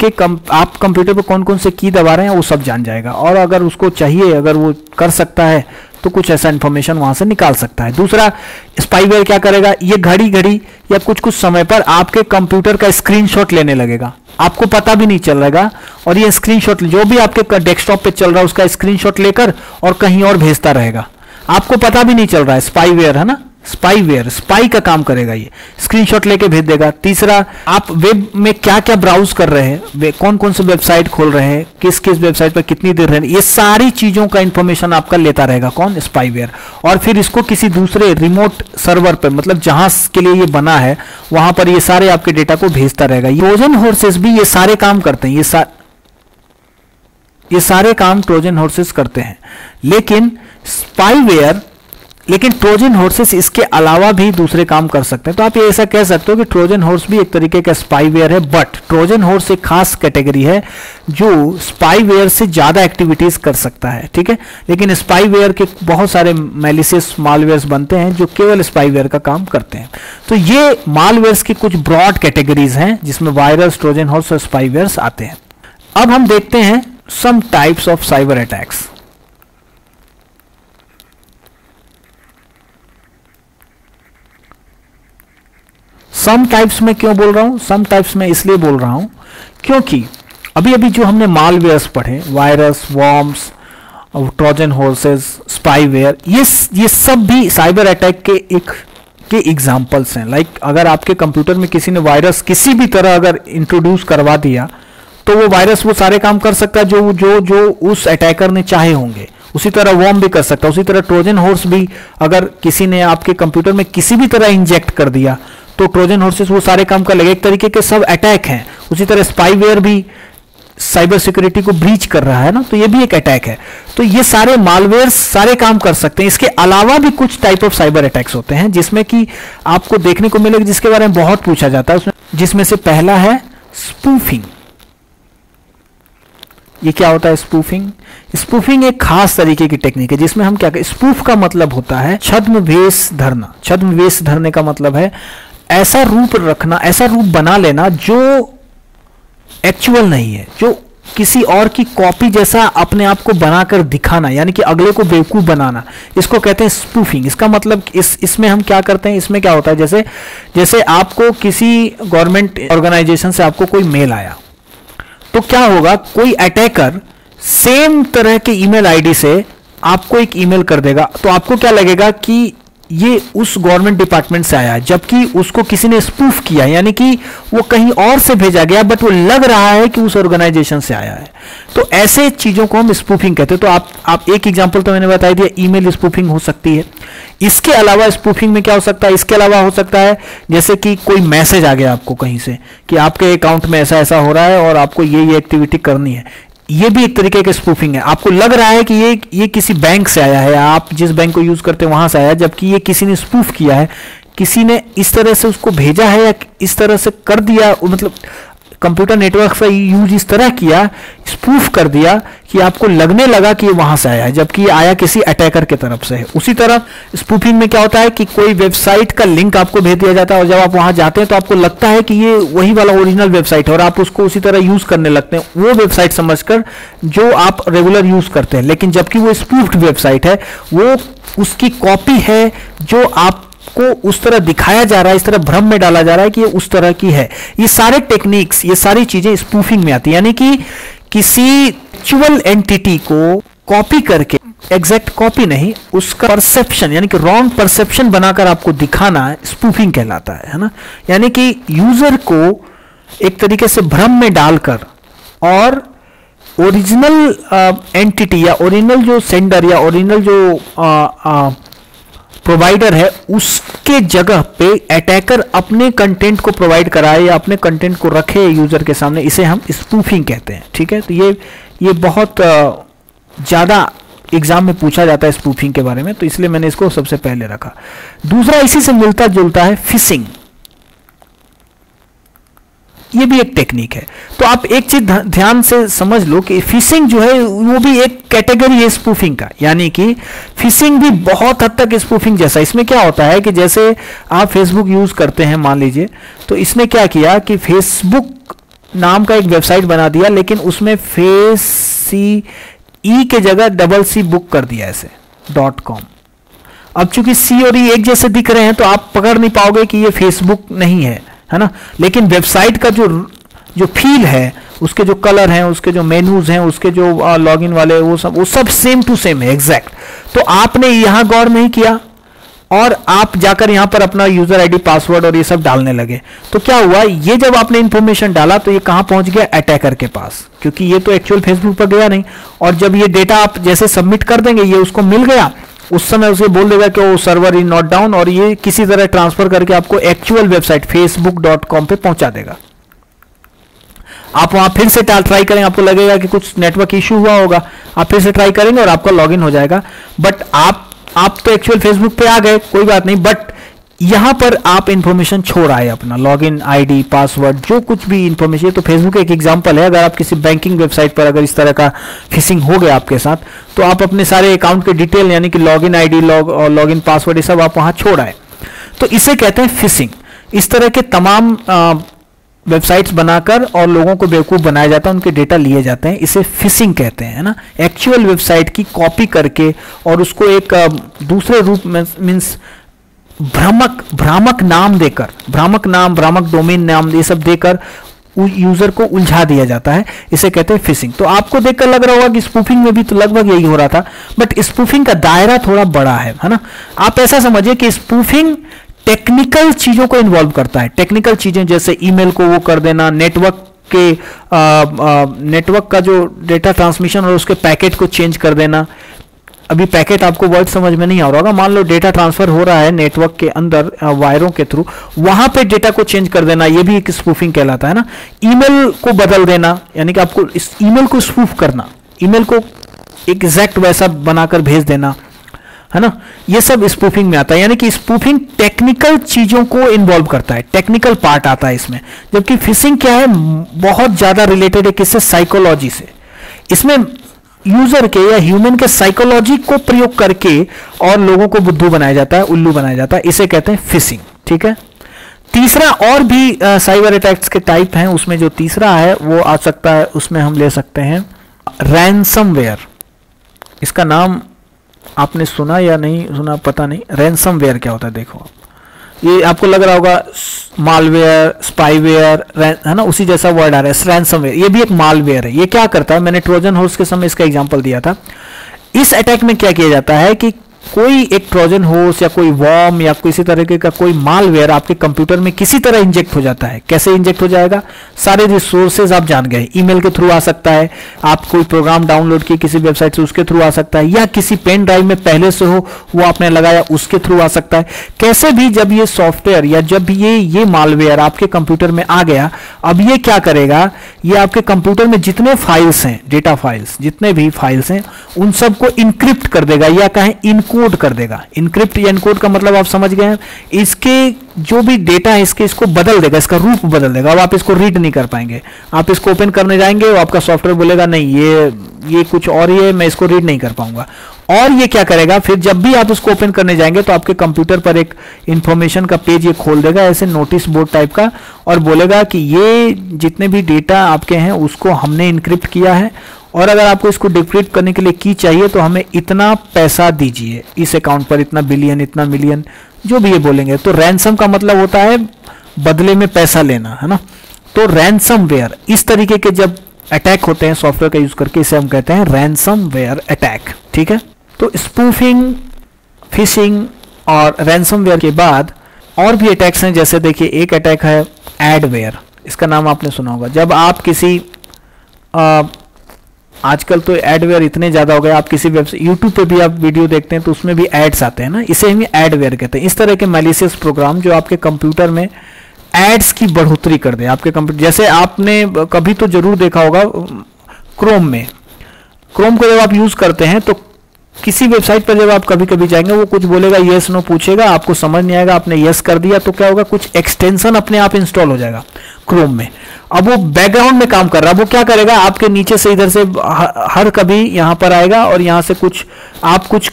A: कंप्यूटर पर कौन कौन से की दबा रहे हैं वो सब जान जाएगा, और अगर उसको चाहिए, अगर वो कर सकता है तो कुछ ऐसा इंफॉर्मेशन वहां से निकाल सकता है। दूसरा, स्पाईवेयर क्या करेगा, ये घड़ी घड़ी या कुछ कुछ समय पर आपके कंप्यूटर का स्क्रीनशॉट लेने लगेगा, आपको पता भी नहीं चलेगा, और ये स्क्रीनशॉट जो भी आपके डेस्कटॉप पे चल रहा है उसका स्क्रीनशॉट लेकर और कहीं और भेजता रहेगा, आपको पता भी नहीं चल रहा है। स्पाईवेयर है ना, स्पाईवेयर स्पाई का काम करेगा, ये स्क्रीनशॉट लेके भेज देगा। तीसरा, आप वेब में क्या क्या ब्राउज कर रहे हैं, कौन कौन से वेबसाइट खोल रहे हैं, किस किस वेबसाइट पर कितनी देर रहे हैं, ये सारी चीजों का इंफॉर्मेशन आपका लेता रहेगा कौन, स्पाईवेयर। और फिर इसको किसी दूसरे रिमोट सर्वर पर, मतलब जहां के लिए ये बना है वहां पर ये सारे आपके डेटा को भेजता रहेगा। ट्रोजन हॉर्सेस भी ये सारे काम करते हैं, ये सारे काम ट्रोजन हॉर्सेस करते हैं। लेकिन ट्रोजन हॉर्सेस इसके अलावा भी दूसरे काम कर सकते हैं। तो आप ये ऐसा कह सकते हो कि ट्रोजन हॉर्स भी एक तरीके का स्पाईवेयर है, बट ट्रोजन हॉर्स एक खास कैटेगरी है जो स्पाईवेयर से ज्यादा एक्टिविटीज कर सकता है, ठीक है। लेकिन स्पाईवेयर के बहुत सारे मैलिशियस मालवेयर्स बनते हैं जो केवल स्पाईवेयर का काम करते हैं। तो ये मालवेयर्स की कुछ ब्रॉड कैटेगरीज हैं जिसमें वायरस, ट्रोजन हॉर्स और स्पाईवेयर्स आते हैं। अब हम देखते हैं some types of cyber attacks. Some types में क्यों बोल रहा हूं, सम टाइप्स में इसलिए बोल रहा हूं क्योंकि अभी अभी जो हमने मालवेयर्स पढ़े, virus, worms, Trojan horses, spyware, ये सब भी साइबर अटैक के एग्जांपल्स हैं। लाइक अगर आपके कंप्यूटर में किसी ने वायरस किसी भी तरह अगर इंट्रोड्यूस करवा दिया तो वो वायरस वो सारे काम कर सकता है जो उस अटैकर ने चाहे होंगे। उसी तरह वॉर्म भी कर सकता है, उसी तरह ट्रोजन हॉर्स भी अगर किसी ने आपके कंप्यूटर में किसी भी तरह इंजेक्ट कर दिया तो ट्रोजन हॉर्सेस वो सारे काम कर लेगा। एक तरीके के सब अटैक हैं। उसी तरह स्पाईवेयर भी साइबर सिक्योरिटी को ब्रीच कर रहा है ना, तो ये भी एक अटैक है। तो ये सारे मालवेयर्स सारे काम कर सकते हैं। इसके अलावा भी कुछ टाइप ऑफ साइबर अटैक्स होते हैं जिसमें कि आपको देखने को मिलेगा, जिसके बारे में बहुत पूछा जाता है उसमें, जिसमें से पहला है स्पूफिंग। ये क्या होता है स्पूफिंग? स्पूफिंग एक खास तरीके की टेक्निक है जिसमें हम क्या करें, स्पूफ का मतलब होता है छद्मवेश धरना। छद्मवेश धरने का मतलब है ऐसा रूप रखना, ऐसा रूप बना लेना जो एक्चुअल नहीं है, जो किसी और की कॉपी जैसा अपने आप को बनाकर दिखाना, यानी कि अगले को बेवकूफ बनाना, इसको कहते हैं स्पूफिंग। इसका मतलब इसमें हम क्या करते हैं, इसमें क्या होता है, जैसे आपको किसी गवर्नमेंट ऑर्गेनाइजेशन से आपको कोई मेल आया, तो क्या होगा, कोई अटैकर सेम तरह के ईमेल आईडी से आपको एक ईमेल कर देगा, तो आपको क्या लगेगा कि ये उस गवर्नमेंट डिपार्टमेंट से आया है, जबकि उसको किसी ने स्पूफ किया, यानी कि वो कहीं और से भेजा गया बट वो लग रहा है कि उस ऑर्गेनाइजेशन से आया है। तो ऐसे चीजों को हम स्पूफिंग कहते हैं। तो आप एक एग्जांपल तो मैंने बता दिया, ईमेल स्पूफिंग हो सकती है। इसके अलावा स्पूफिंग में क्या हो सकता है, इसके अलावा हो सकता है जैसे कि कोई मैसेज आ गया आपको कहीं से कि आपके अकाउंट में ऐसा ऐसा हो रहा है और आपको ये एक्टिविटी करनी है, ये भी एक तरीके की स्पूफिंग है। आपको लग रहा है कि ये किसी बैंक से आया है, आप जिस बैंक को यूज करते हैं वहां से आया है, जबकि ये किसी ने स्पूफ किया है, किसी ने इस तरह से उसको भेजा है या इस तरह से कर दिया, मतलब कंप्यूटर नेटवर्क का यूज इस तरह किया, स्पूफ कर दिया कि आपको लगने लगा कि ये वहां से आया है, जबकि ये आया किसी अटैकर की तरफ से है। उसी तरह स्पूफिंग में क्या होता है कि कोई वेबसाइट का लिंक आपको भेज दिया जाता है और जब आप वहां जाते हैं तो आपको लगता है कि ये वही वाला ओरिजिनल वेबसाइट है और आप उसको उसी तरह यूज करने लगते हैं, वो वेबसाइट समझकर जो आप रेगुलर यूज करते हैं, लेकिन जबकि वो स्पूफ्ड वेबसाइट है, वो उसकी कॉपी है जो आप को उस तरह दिखाया जा रहा है, इस तरह भ्रम में डाला जा रहा है कि ये उस तरह की है। ये सारे टेक्निक्स, ये सारी चीजें स्पूफिंग में आती है, यानी कि किसी एक्चुअल एंटिटी को कॉपी करके, एग्जैक्ट कॉपी नहीं, उसका परसेप्शन यानी कि रॉन्ग परसेप्शन बनाकर आपको दिखाना स्पूफिंग कहलाता है ना। यानी कि यूजर को एक तरीके से भ्रम में डालकर और ओरिजिनल एंटिटी या ओरिजिनल जो सेंडर या ओरिजिनल जो प्रोवाइडर है उसके जगह पे अटैकर अपने कंटेंट को प्रोवाइड कराए या अपने कंटेंट को रखे यूजर के सामने, इसे हम स्पूफिंग कहते हैं। ठीक है, तो ये बहुत ज़्यादा एग्जाम में पूछा जाता है स्पूफिंग के बारे में, तो इसलिए मैंने इसको सबसे पहले रखा। दूसरा इसी से मिलता जुलता है फिशिंग। ये भी एक टेक्निक है। तो आप एक चीज ध्यान से समझ लो कि फिशिंग जो है वो भी एक कैटेगरी है स्पूफिंग का, यानी कि फिशिंग भी बहुत हद तक स्पूफिंग जैसा। इसमें क्या होता है कि जैसे आप फेसबुक यूज करते हैं मान लीजिए, तो इसने क्या किया कि फेसबुक नाम का एक वेबसाइट बना दिया, लेकिन उसमें ई के जगह डबल सी बुक कर दिया ऐसे .com। अब चूंकि सी और ई एक जैसे दिख रहे हैं तो आप पकड़ नहीं पाओगे कि ये फेसबुक नहीं है, है ना। लेकिन वेबसाइट का जो फील है, उसके जो कलर हैं, उसके जो मेनूज हैं, उसके जो लॉगिन वाले वो सब सेम टू सेम है एग्जैक्ट। तो आपने यहां गौर नहीं किया और आप जाकर यहां पर अपना यूजर आईडी पासवर्ड और ये सब डालने लगे, तो क्या हुआ, ये जब आपने इंफॉर्मेशन डाला तो ये कहां पहुंच गया, अटैकर के पास, क्योंकि ये तो एक्चुअल फेसबुक पर गया नहीं। और जब ये डेटा आप जैसे सबमिट कर देंगे, ये उसको मिल गया, उस समय उसे बोल देगा कि वो सर्वर इज नॉट डाउन, और ये किसी तरह ट्रांसफर करके आपको एक्चुअल वेबसाइट facebook.com पे पहुंचा देगा। आप वहां फिर से ट्राई करें, आपको लगेगा कि कुछ नेटवर्क इश्यू हुआ होगा, आप फिर से ट्राई करेंगे और आपका लॉगिन हो जाएगा। बट आप तो एक्चुअल फेसबुक पे आ गए, कोई बात नहीं, बट यहां पर आप इंफॉर्मेशन छोड़ आए, अपना लॉगिन आईडी पासवर्ड जो कुछ भी इंफॉर्मेशन। तो फेसबुक एक एग्जांपल है। अगर आप किसी बैंकिंग वेबसाइट पर अगर इस तरह का फिशिंग हो गया आपके साथ, तो आप अपने सारे अकाउंट के डिटेल यानी कि लॉगिन आईडी और लॉगिन पासवर्ड ये सब आप वहां छोड़ आए, तो इसे कहते हैं फिशिंग। इस तरह के तमाम वेबसाइट्स बनाकर और लोगों को बेवकूफ बनाया जाता है, उनके डेटा लिए जाते हैं, इसे फिशिंग कहते हैं, है ना। एक्चुअल वेबसाइट की कॉपी करके और उसको एक दूसरे रूप में मीन्स भ्रामक नाम देकर, भ्रामक डोमेन नाम ये सब देकर यूजर को उलझा दिया जाता है, इसे कहते हैं फिशिंग। तो आपको देखकर लग रहा होगा कि स्पूफिंग में भी तो लगभग यही हो रहा था, बट स्पूफिंग का दायरा थोड़ा बड़ा है ना। आप ऐसा समझिए कि स्पूफिंग टेक्निकल चीजों को इन्वॉल्व करता है। टेक्निकल चीजें जैसे ईमेल को वो कर देना, नेटवर्क का जो डेटा ट्रांसमिशन और उसके पैकेट को चेंज कर देना। अभी पैकेट आपको वर्ड समझ में नहीं आ रहा होगा, मान लो डेटा ट्रांसफर हो रहा है नेटवर्क के अंदर वायरों के थ्रू, वहां पे डेटा को चेंज कर देना, ये भी एक स्पूफिंग कहलाता है ना। ईमेल को बदल देना, यानी कि आपको इस ईमेल को स्पूफ करना, ईमेल को एग्जैक्ट वैसा बनाकर भेज देना, है ना, ये सब स्पूफिंग में आता है। यानी कि स्पूफिंग टेक्निकल चीजों को इन्वॉल्व करता है, टेक्निकल पार्ट आता है इसमें। जबकि फिशिंग क्या है, बहुत ज्यादा रिलेटेड है किससे, साइकोलॉजी से। इसमें यूजर के या ह्यूमन के साइकोलॉजी को प्रयोग करके और लोगों को बुद्धू बनाया जाता है, उल्लू बनाया जाता है, इसे कहते हैं फिशिंग। ठीक है। तीसरा और भी साइबर अटैक्स के टाइप हैं, उसमें जो तीसरा है वो आ सकता है, उसमें हम ले सकते हैं रैंसमवेयर। इसका नाम आपने सुना या नहीं सुना पता नहीं। रैंसमवेयर क्या होता है, देखो ये आपको लग रहा होगा मालवेयर, स्पाईवेयर, है ना, उसी जैसा वर्ड आ रहा है रैंसमवेयर। ये भी एक मालवेयर है। ये क्या करता है, मैंने ट्रोजन हॉर्स के समय इसका एग्जांपल दिया था। इस अटैक में क्या किया जाता है कि कोई एक ट्रोजन हॉर्स या कोई वॉर्म या किसी तरीके का कोई मालवेयर आपके कंप्यूटर में किसी तरह इंजेक्ट हो जाता है। कैसे इंजेक्ट हो जाएगा, सारे रिसोर्सेज आप जान गए, ईमेल के थ्रू आ सकता है, आप कोई प्रोग्राम डाउनलोड किए किसी वेबसाइट से उसके थ्रू आ सकता है, या किसी पेन ड्राइव में पहले से हो वो आपने लगाया उसके थ्रू आ सकता है। कैसे भी जब ये सॉफ्टवेयर या जब ये मालवेयर आपके कंप्यूटर में आ गया, अब ये क्या करेगा, ये आपके कंप्यूटर में जितने फाइल्स हैं, डेटा फाइल्स जितने भी फाइल्स हैं, उन सबको इनक्रिप्ट कर देगा या कहें इनकोड कर देगा। इनक्रिप्ट या इनकोड का मतलब आप समझ गए हैं, इसके जो भी डेटा है इसको बदल देगा, इसका रूप बदल देगा। अब आप इसको रीड नहीं कर पाएंगे, आप इसको ओपन करने जाएंगे वो आपका सॉफ्टवेयर बोलेगा नहीं ये कुछ और ही है, मैं इसको रीड नहीं कर पाऊंगा। और ये क्या करेगा, फिर जब भी आप उसको ओपन करने जाएंगे तो आपके कंप्यूटर पर एक इंफॉर्मेशन का पेज ये खोल देगा ऐसे नोटिस बोर्ड टाइप का, और बोलेगा कि ये जितने भी डेटा आपके हैं उसको हमने इनक्रिप्ट किया है, और अगर आपको इसको डिक्रिप्ट करने के लिए की चाहिए तो हमें इतना पैसा दीजिए, इस अकाउंट पर इतना बिलियन, इतना मिलियन, जो भी ये बोलेंगे। तो रैंसम का मतलब होता है बदले में पैसा लेना, है ना। तो रैंसमवेयर इस तरीके के जब अटैक होते हैं सॉफ्टवेयर का यूज करके, इसे हम कहते हैं रैंसमवेयर अटैक। ठीक है। तो स्पूफिंग, फिशिंग और रैंसमवेयर के बाद और भी अटैक्स हैं। जैसे देखिए एक अटैक है एडवेयर, इसका नाम आपने सुना होगा। जब आप किसी आजकल तो एडवेयर इतने ज्यादा हो गए, आप किसी वेबसाइट यूट्यूब पे भी आप वीडियो देखते हैं तो उसमें भी एड्स आते हैं ना, इसे हम एडवेयर कहते हैं। इस तरह के मैलिशियस प्रोग्राम जो आपके कंप्यूटर में एड्स की बढ़ोतरी कर दे आपके कंप्यूटर। जैसे आपने कभी तो जरूर देखा होगा क्रोम को जब आप यूज करते हैं तो किसी वेबसाइट पर जब आप कभी कभी जाएंगे वो कुछ बोलेगा, येस नो पूछेगा, आपको समझ नहीं आएगा, आपने येस कर दिया तो क्या होगा, कुछ एक्सटेंशन अपने आप इंस्टॉल हो जाएगा क्रोम में। अब वो बैकग्राउंड में काम कर रहा है, वो क्या करेगा, आपके नीचे से इधर से हर कभी यहां पर आएगा और यहां से कुछ आप कुछ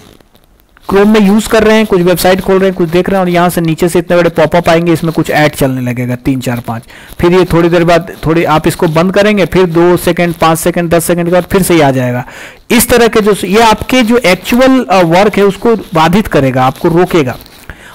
A: क्रोम में यूज कर रहे हैं, कुछ वेबसाइट खोल रहे हैं, कुछ देख रहे हैं, और यहां से नीचे से इतने बड़े पॉपअप आएंगे, इसमें कुछ ऐड चलने लगेगा 3 4 5, फिर ये थोड़ी देर बाद थोड़ी आप इसको बंद करेंगे, फिर 2 सेकंड 5 सेकंड 10 सेकंड के बाद फिर से ये आ जाएगा। इस तरह के जो ये आपके जो एक्चुअल वर्क है उसको बाधित करेगा, आपको रोकेगा।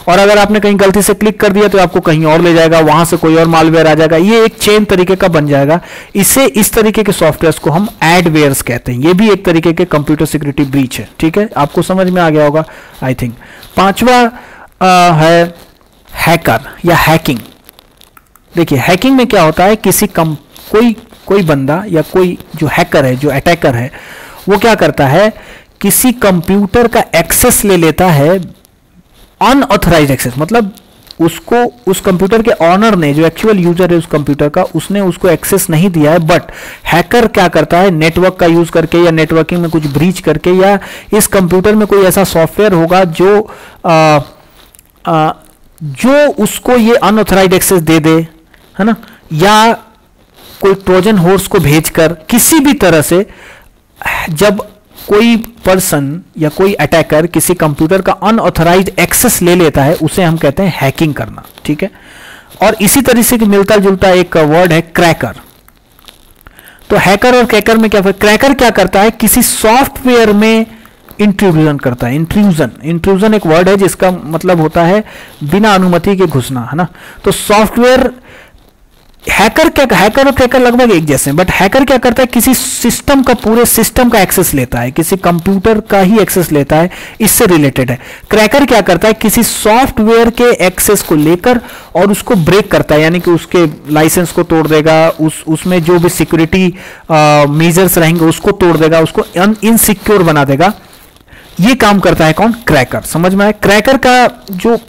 A: और अगर आपने कहीं गलती से क्लिक कर दिया तो आपको कहीं और ले जाएगा, वहां से कोई और मालवेयर आ जाएगा, ये एक चेन तरीके का बन जाएगा। इसे इस तरीके के सॉफ्टवेयर्स को हम एडवेयर्स कहते हैं। ये भी एक तरीके के कंप्यूटर सिक्योरिटी ब्रीच है। ठीक है, आपको समझ में आ गया होगा आई थिंक। पांचवा है हैकर या हैकिंग। देखिए हैकिंग में क्या होता है, किसी कोई बंदा या कोई जो हैकर है, जो अटैकर है, वो क्या करता है, किसी कंप्यूटर का एक्सेस ले लेता है, अनऑथराइज्ड एक्सेस, मतलब उसको उस कंप्यूटर के ऑनर ने, जो एक्चुअल यूजर है उस कंप्यूटर का, उसने उसको एक्सेस नहीं दिया है, बट हैकर क्या करता है, नेटवर्क का यूज करके या नेटवर्किंग में कुछ ब्रीच करके, या इस कंप्यूटर में कोई ऐसा सॉफ्टवेयर होगा जो उसको ये अनऑथराइज्ड एक्सेस दे दे, है ना, या कोई ट्रोजन हॉर्स को भेजकर किसी भी तरह से, जब कोई पर्सन या कोई अटैकर किसी कंप्यूटर का अनऑथराइज्ड एक्सेस ले लेता है, उसे हम कहते हैं हैकिंग करना। ठीक है, और इसी तरह से मिलता जुलता एक वर्ड है क्रैकर। तो हैकर और क्रैकर में क्या फर्क? क्रैकर क्या करता है, किसी सॉफ्टवेयर में इंट्रूजन करता है। इंट्रूजन एक वर्ड है जिसका मतलब होता है बिना अनुमति के घुसना, है ना। तो सॉफ्टवेयर हैकर और क्रैकर लगभग एक जैसे हैं, बट हैकर क्या करता है, किसी सिस्टम का, पूरे सिस्टम का एक्सेस लेता है, किसी कंप्यूटर का ही एक्सेस लेता है, इससे रिलेटेड है। क्रैकर क्या करता है, किसी सॉफ्टवेयर के एक्सेस को लेकर और उसको ब्रेक करता है, यानी कि उसके लाइसेंस को तोड़ देगा, उसमें जो भी सिक्योरिटी मेजर्स रहेंगे उसको तोड़ देगा, उसको इनसिक्योर बना देगा। ये काम करता है कौन? क्रैकर। समझ में आया? क्रैकर का जो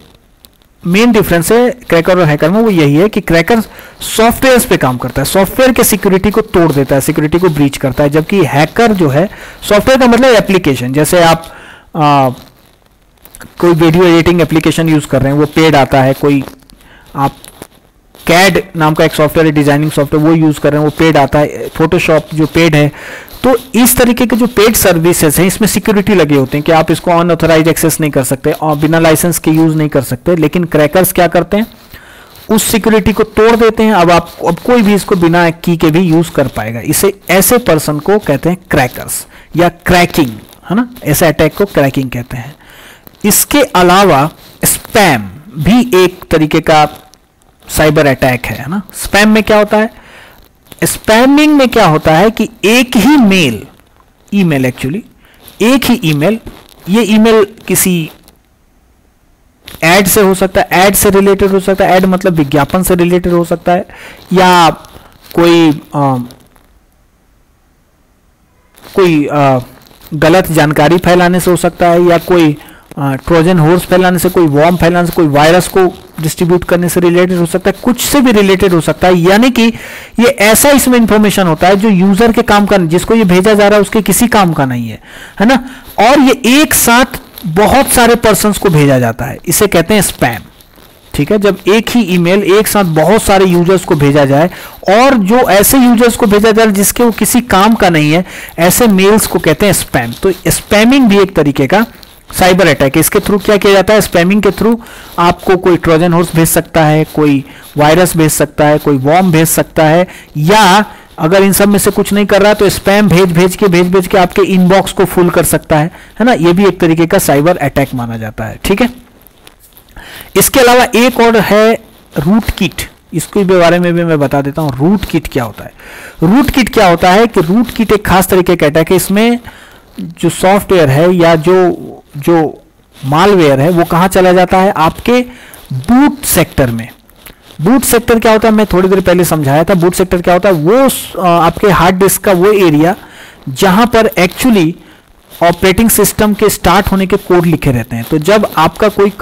A: मेन डिफरेंस है क्रैकर और हैकर में, वो यही है कि क्रैकर सॉफ्टवेयर्स पे काम करता है, सॉफ्टवेयर के सिक्योरिटी को तोड़ देता है, सिक्योरिटी को ब्रीच करता है, जबकि हैकर जो है, सॉफ्टवेयर का मतलब एप्लीकेशन, जैसे आप कोई वीडियो एडिटिंग एप्लीकेशन यूज कर रहे हैं, वो पेड आता है, कोई आप कैड नाम का एक सॉफ्टवेयर है, डिजाइनिंग सॉफ्टवेयर, वो यूज कर रहे हैं, वो पेड आता है, फोटोशॉप जो पेड है। तो इस तरीके के जो पेड सर्विसेज हैं, इसमें सिक्योरिटी लगे होते हैं कि आप इसको अनऑथराइज्ड एक्सेस नहीं कर सकते और बिना लाइसेंस के यूज नहीं कर सकते। लेकिन क्रैकर्स क्या करते हैं, उस सिक्योरिटी को तोड़ देते हैं। अब कोई भी इसको बिना की के भी यूज कर पाएगा। इसे, ऐसे पर्सन को कहते हैं क्रैकर्स या क्रैकिंग, है ना। ऐसे अटैक को क्रैकिंग कहते हैं। इसके अलावा स्पैम भी एक तरीके का साइबर अटैक है ना। स्पैम में क्या होता है, स्पैमिंग में क्या होता है कि एक ही ईमेल एक्चुअली एक ही ईमेल, ये ईमेल किसी ऐड से हो सकता है, ऐड से रिलेटेड हो सकता है, ऐड मतलब विज्ञापन से रिलेटेड हो सकता है, या कोई गलत जानकारी फैलाने से हो सकता है, या कोई ट्रोजन हॉर्स फैलाने से, कोई वॉर्म फैलाने से, कोई वायरस को डिस्ट्रीब्यूट करने से रिलेटेड हो सकता है, कुछ से भी रिलेटेड हो सकता है। यानी कि ये ऐसा इसमें इंफॉर्मेशन होता है जो यूजर के काम का, जिसको ये भेजा जा रहा है उसके किसी काम का नहीं है ना। और ये एक साथ बहुत सारे पर्सन्स को भेजा जाता है, इसे कहते हैं स्पैम। ठीक है, जब एक ही ईमेल एक साथ बहुत सारे यूजर्स को भेजा जाए, और जो ऐसे यूजर्स को भेजा जाए जिसके वो किसी काम का नहीं है, ऐसे मेल्स को कहते हैं स्पैम। तो स्पैमिंग भी एक तरीके का साइबर अटैक है। इसके थ्रू क्या किया जाता है, स्पैमिंग के थ्रू आपको कोई ट्रोजन हॉर्स भेज सकता है, कोई वायरस भेज सकता है, कोई वॉर्म भेज सकता है, या अगर इन सब में से कुछ नहीं कर रहा है तो स्पैम भेज के आपके इनबॉक्स को फुल कर सकता है ना। ये भी एक तरीके का साइबर अटैक माना जाता है। ठीक है, इसके अलावा एक और है रूट किट। इसके बारे में भी मैं बता देता हूं। रूट किट क्या होता है? रूट किट क्या होता है कि रूट किट एक खास तरीके का अटैक है। इसमें जो सॉफ्टवेयर है या जो मालवेयर है वो कहां चला जाता है, आपके बूट सेक्टर में। बूट सेक्टर क्या होता है, मैं थोड़ी देर पहले समझाया था। बूट सेक्टर क्या होता है, वो आपके हार्ड डिस्क का वो एरिया जहां पर एक्चुअली ऑपरेटिंग सिस्टम के स्टार्ट होने के कोड लिखे रहते हैं। तो जब आपका कोई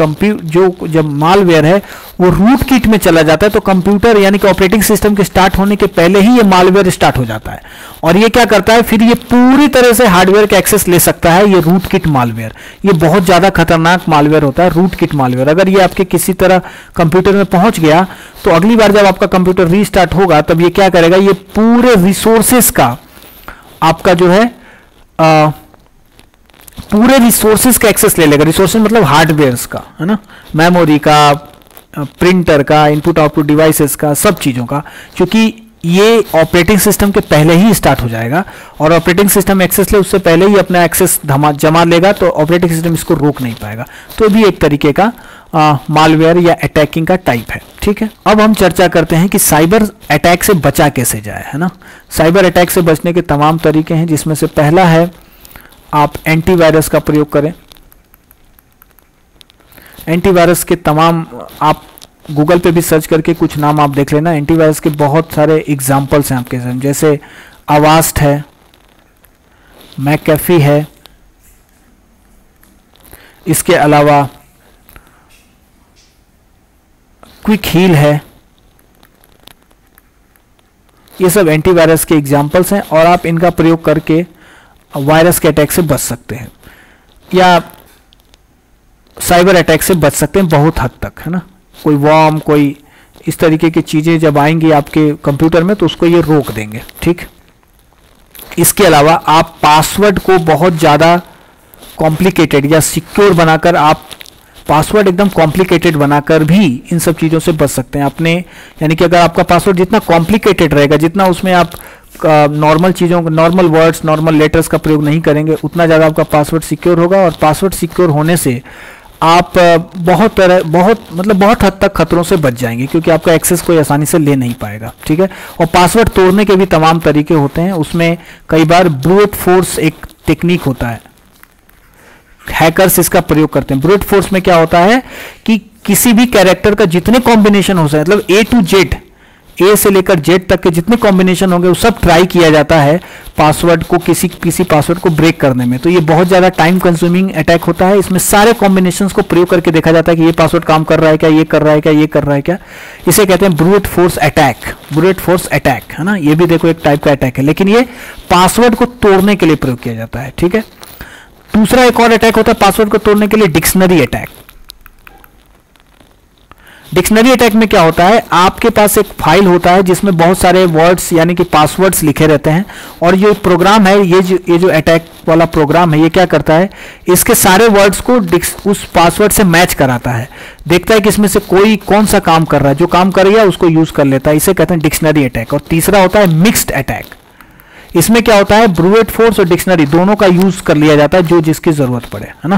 A: जब मालवेयर है वो रूट किट में चला जाता है तो कंप्यूटर यानी कि ऑपरेटिंग सिस्टम के स्टार्ट होने के पहले ही ये मालवेयर स्टार्ट हो जाता है, और ये क्या करता है, फिर ये पूरी तरह से हार्डवेयर का एक्सेस ले सकता है। ये रूट किट मालवेयर, ये बहुत ज्यादा खतरनाक मालवेयर होता है रूट किट मालवेयर। अगर ये आपके किसी तरह कंप्यूटर में पहुंच गया तो अगली बार जब आपका कंप्यूटर रीस्टार्ट होगा तब ये क्या करेगा, ये पूरे रिसोर्सेस का आपका जो है पूरे रिसोर्सेज का एक्सेस ले लेगा। रिसोर्सेज मतलब हार्डवेयर्स का, है ना, मेमोरी का, प्रिंटर का, इनपुट आउटपुट डिवाइसेस का, सब चीज़ों का, क्योंकि ये ऑपरेटिंग सिस्टम के पहले ही स्टार्ट हो जाएगा और ऑपरेटिंग सिस्टम एक्सेस ले उससे पहले ही अपना एक्सेस जमा लेगा, तो ऑपरेटिंग सिस्टम इसको रोक नहीं पाएगा। तो भी एक तरीके का मालवेयर या अटैकिंग का टाइप है। ठीक है, अब हम चर्चा करते हैं कि साइबर अटैक से बचा कैसे जाए, है ना। साइबर अटैक से बचने के तमाम तरीके हैं, जिसमें से पहला है आप एंटीवायरस का प्रयोग करें। एंटीवायरस के तमाम, आप गूगल पे भी सर्च करके कुछ नाम आप देख लेना। एंटीवायरस के बहुत सारे एग्जाम्पल्स हैं आपके सामने, जैसे अवास्ट है, मैकएफी है, इसके अलावा क्विक हील है। ये सब एंटीवायरस के एग्जाम्पल्स हैं और आप इनका प्रयोग करके वायरस के अटैक से बच सकते हैं या साइबर अटैक से बच सकते हैं बहुत हद तक, है ना। कोई वॉर्म, कोई इस तरीके की चीज़ें जब आएंगी आपके कंप्यूटर में तो उसको ये रोक देंगे। ठीक, इसके अलावा आप पासवर्ड को बहुत ज़्यादा कॉम्प्लिकेटेड या सिक्योर बनाकर, आप पासवर्ड एकदम कॉम्प्लिकेटेड बनाकर भी इन सब चीज़ों से बच सकते हैं अपने। यानी कि अगर आपका पासवर्ड जितना कॉम्प्लिकेटेड रहेगा, जितना उसमें आप नॉर्मल चीज़ों, नॉर्मल वर्ड्स, नॉर्मल लेटर्स का प्रयोग नहीं करेंगे, उतना ज़्यादा आपका पासवर्ड सिक्योर होगा। और पासवर्ड सिक्योर होने से आप बहुत हद तक खतरों से बच जाएंगे, क्योंकि आपका एक्सेस कोई आसानी से ले नहीं पाएगा। ठीक है, और पासवर्ड तोड़ने के भी तमाम तरीके होते हैं। उसमें कई बार ब्रूट फोर्स एक टेक्निक होता है, हैकर्स इसका प्रयोग करते हैं। ब्रूट फोर्स में क्या होता है कि किसी भी कैरेक्टर का जितने कॉम्बिनेशन हो सकते, मतलब ए टू जेड, ए से लेकर जेड तक के जितने कॉम्बिनेशन होंगे वो सब ट्राई किया जाता है पासवर्ड को, किसी पासवर्ड को ब्रेक करने में। तो ये बहुत ज़्यादा टाइम कंज्यूमिंग अटैक होता है। इसमें सारे कॉम्बिनेशंस को प्रयोग करके देखा जाता है कि ये पासवर्ड काम कर रहा है क्या, ये कर रहा है क्या, ये कर रहा है क्या। इसे कहते हैं brute force attack, brute force attack, है ना। ये भी देखो एक टाइप का अटैक है, लेकिन ये पासवर्ड को तोड़ने के लिए प्रयोग किया जाता है। ठीक है, दूसरा एक और अटैक होता है पासवर्ड को तोड़ने के लिए, डिक्शनरी अटैक। डिक्शनरी अटैक में क्या होता है, आपके पास एक फाइल होता है जिसमें बहुत सारे वर्ड्स यानी कि पासवर्ड्स लिखे रहते हैं, और ये प्रोग्राम है, ये जो अटैक वाला प्रोग्राम है, ये क्या करता है, इसके सारे वर्ड्स को उस पासवर्ड से मैच कराता है, देखता है कि इसमें से कोई कौन सा काम कर रहा है, जो काम कर रहा है उसको यूज कर लेता है। इसे कहते हैं डिक्शनरी अटैक। और तीसरा होता है मिक्स्ड अटैक। इसमें क्या होता है, ब्रूट फोर्स और डिक्शनरी दोनों का यूज कर लिया जाता है जो जिसकी जरूरत पड़े, है ना।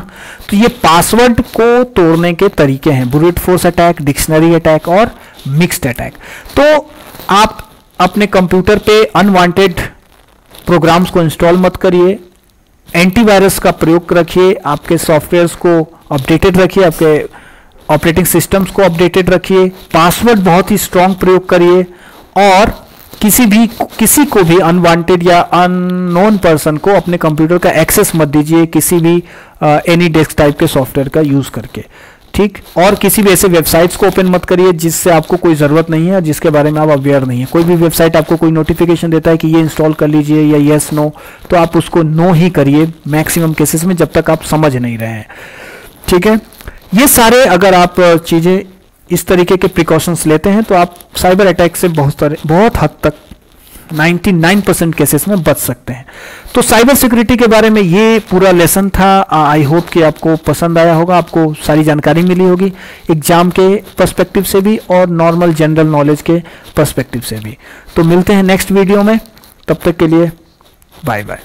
A: तो ये पासवर्ड को तोड़ने के तरीके हैं, brute force attack, dictionary attack और मिक्स्ड अटैक। तो आप अपने कंप्यूटर पे अनवांटेड प्रोग्राम्स को इंस्टॉल मत करिए, एंटीवायरस का प्रयोग रखिए, आपके सॉफ्टवेयर्स को अपडेटेड रखिए, आपके ऑपरेटिंग सिस्टम्स को अपडेटेड रखिए, पासवर्ड बहुत ही स्ट्रांग प्रयोग करिए, और किसी को भी अनवांटेड या अननोन पर्सन को अपने कंप्यूटर का एक्सेस मत दीजिए किसी भी एनी डेस्क टाइप के सॉफ्टवेयर का यूज करके। ठीक, और किसी भी ऐसे वेबसाइट्स को ओपन मत करिए जिससे आपको कोई ज़रूरत नहीं है और जिसके बारे में आप अवेयर नहीं है। कोई भी वेबसाइट आपको कोई नोटिफिकेशन देता है कि ये इंस्टॉल कर लीजिए या येस नो, तो आप उसको नो ही करिए मैक्सिमम केसेस में, जब तक आप समझ नहीं रहे हैं। ठीक है, ये सारे अगर आप चीज़ें इस तरीके के प्रिकॉशंस लेते हैं तो आप साइबर अटैक से बहुत हद तक 99% केसेस में बच सकते हैं। तो साइबर सिक्योरिटी के बारे में ये पूरा लेसन था। आई होप कि आपको पसंद आया होगा, आपको सारी जानकारी मिली होगी एग्जाम के पर्सपेक्टिव से भी और नॉर्मल जनरल नॉलेज के पर्सपेक्टिव से भी। तो मिलते हैं नेक्स्ट वीडियो में, तब तक के लिए बाय बाय।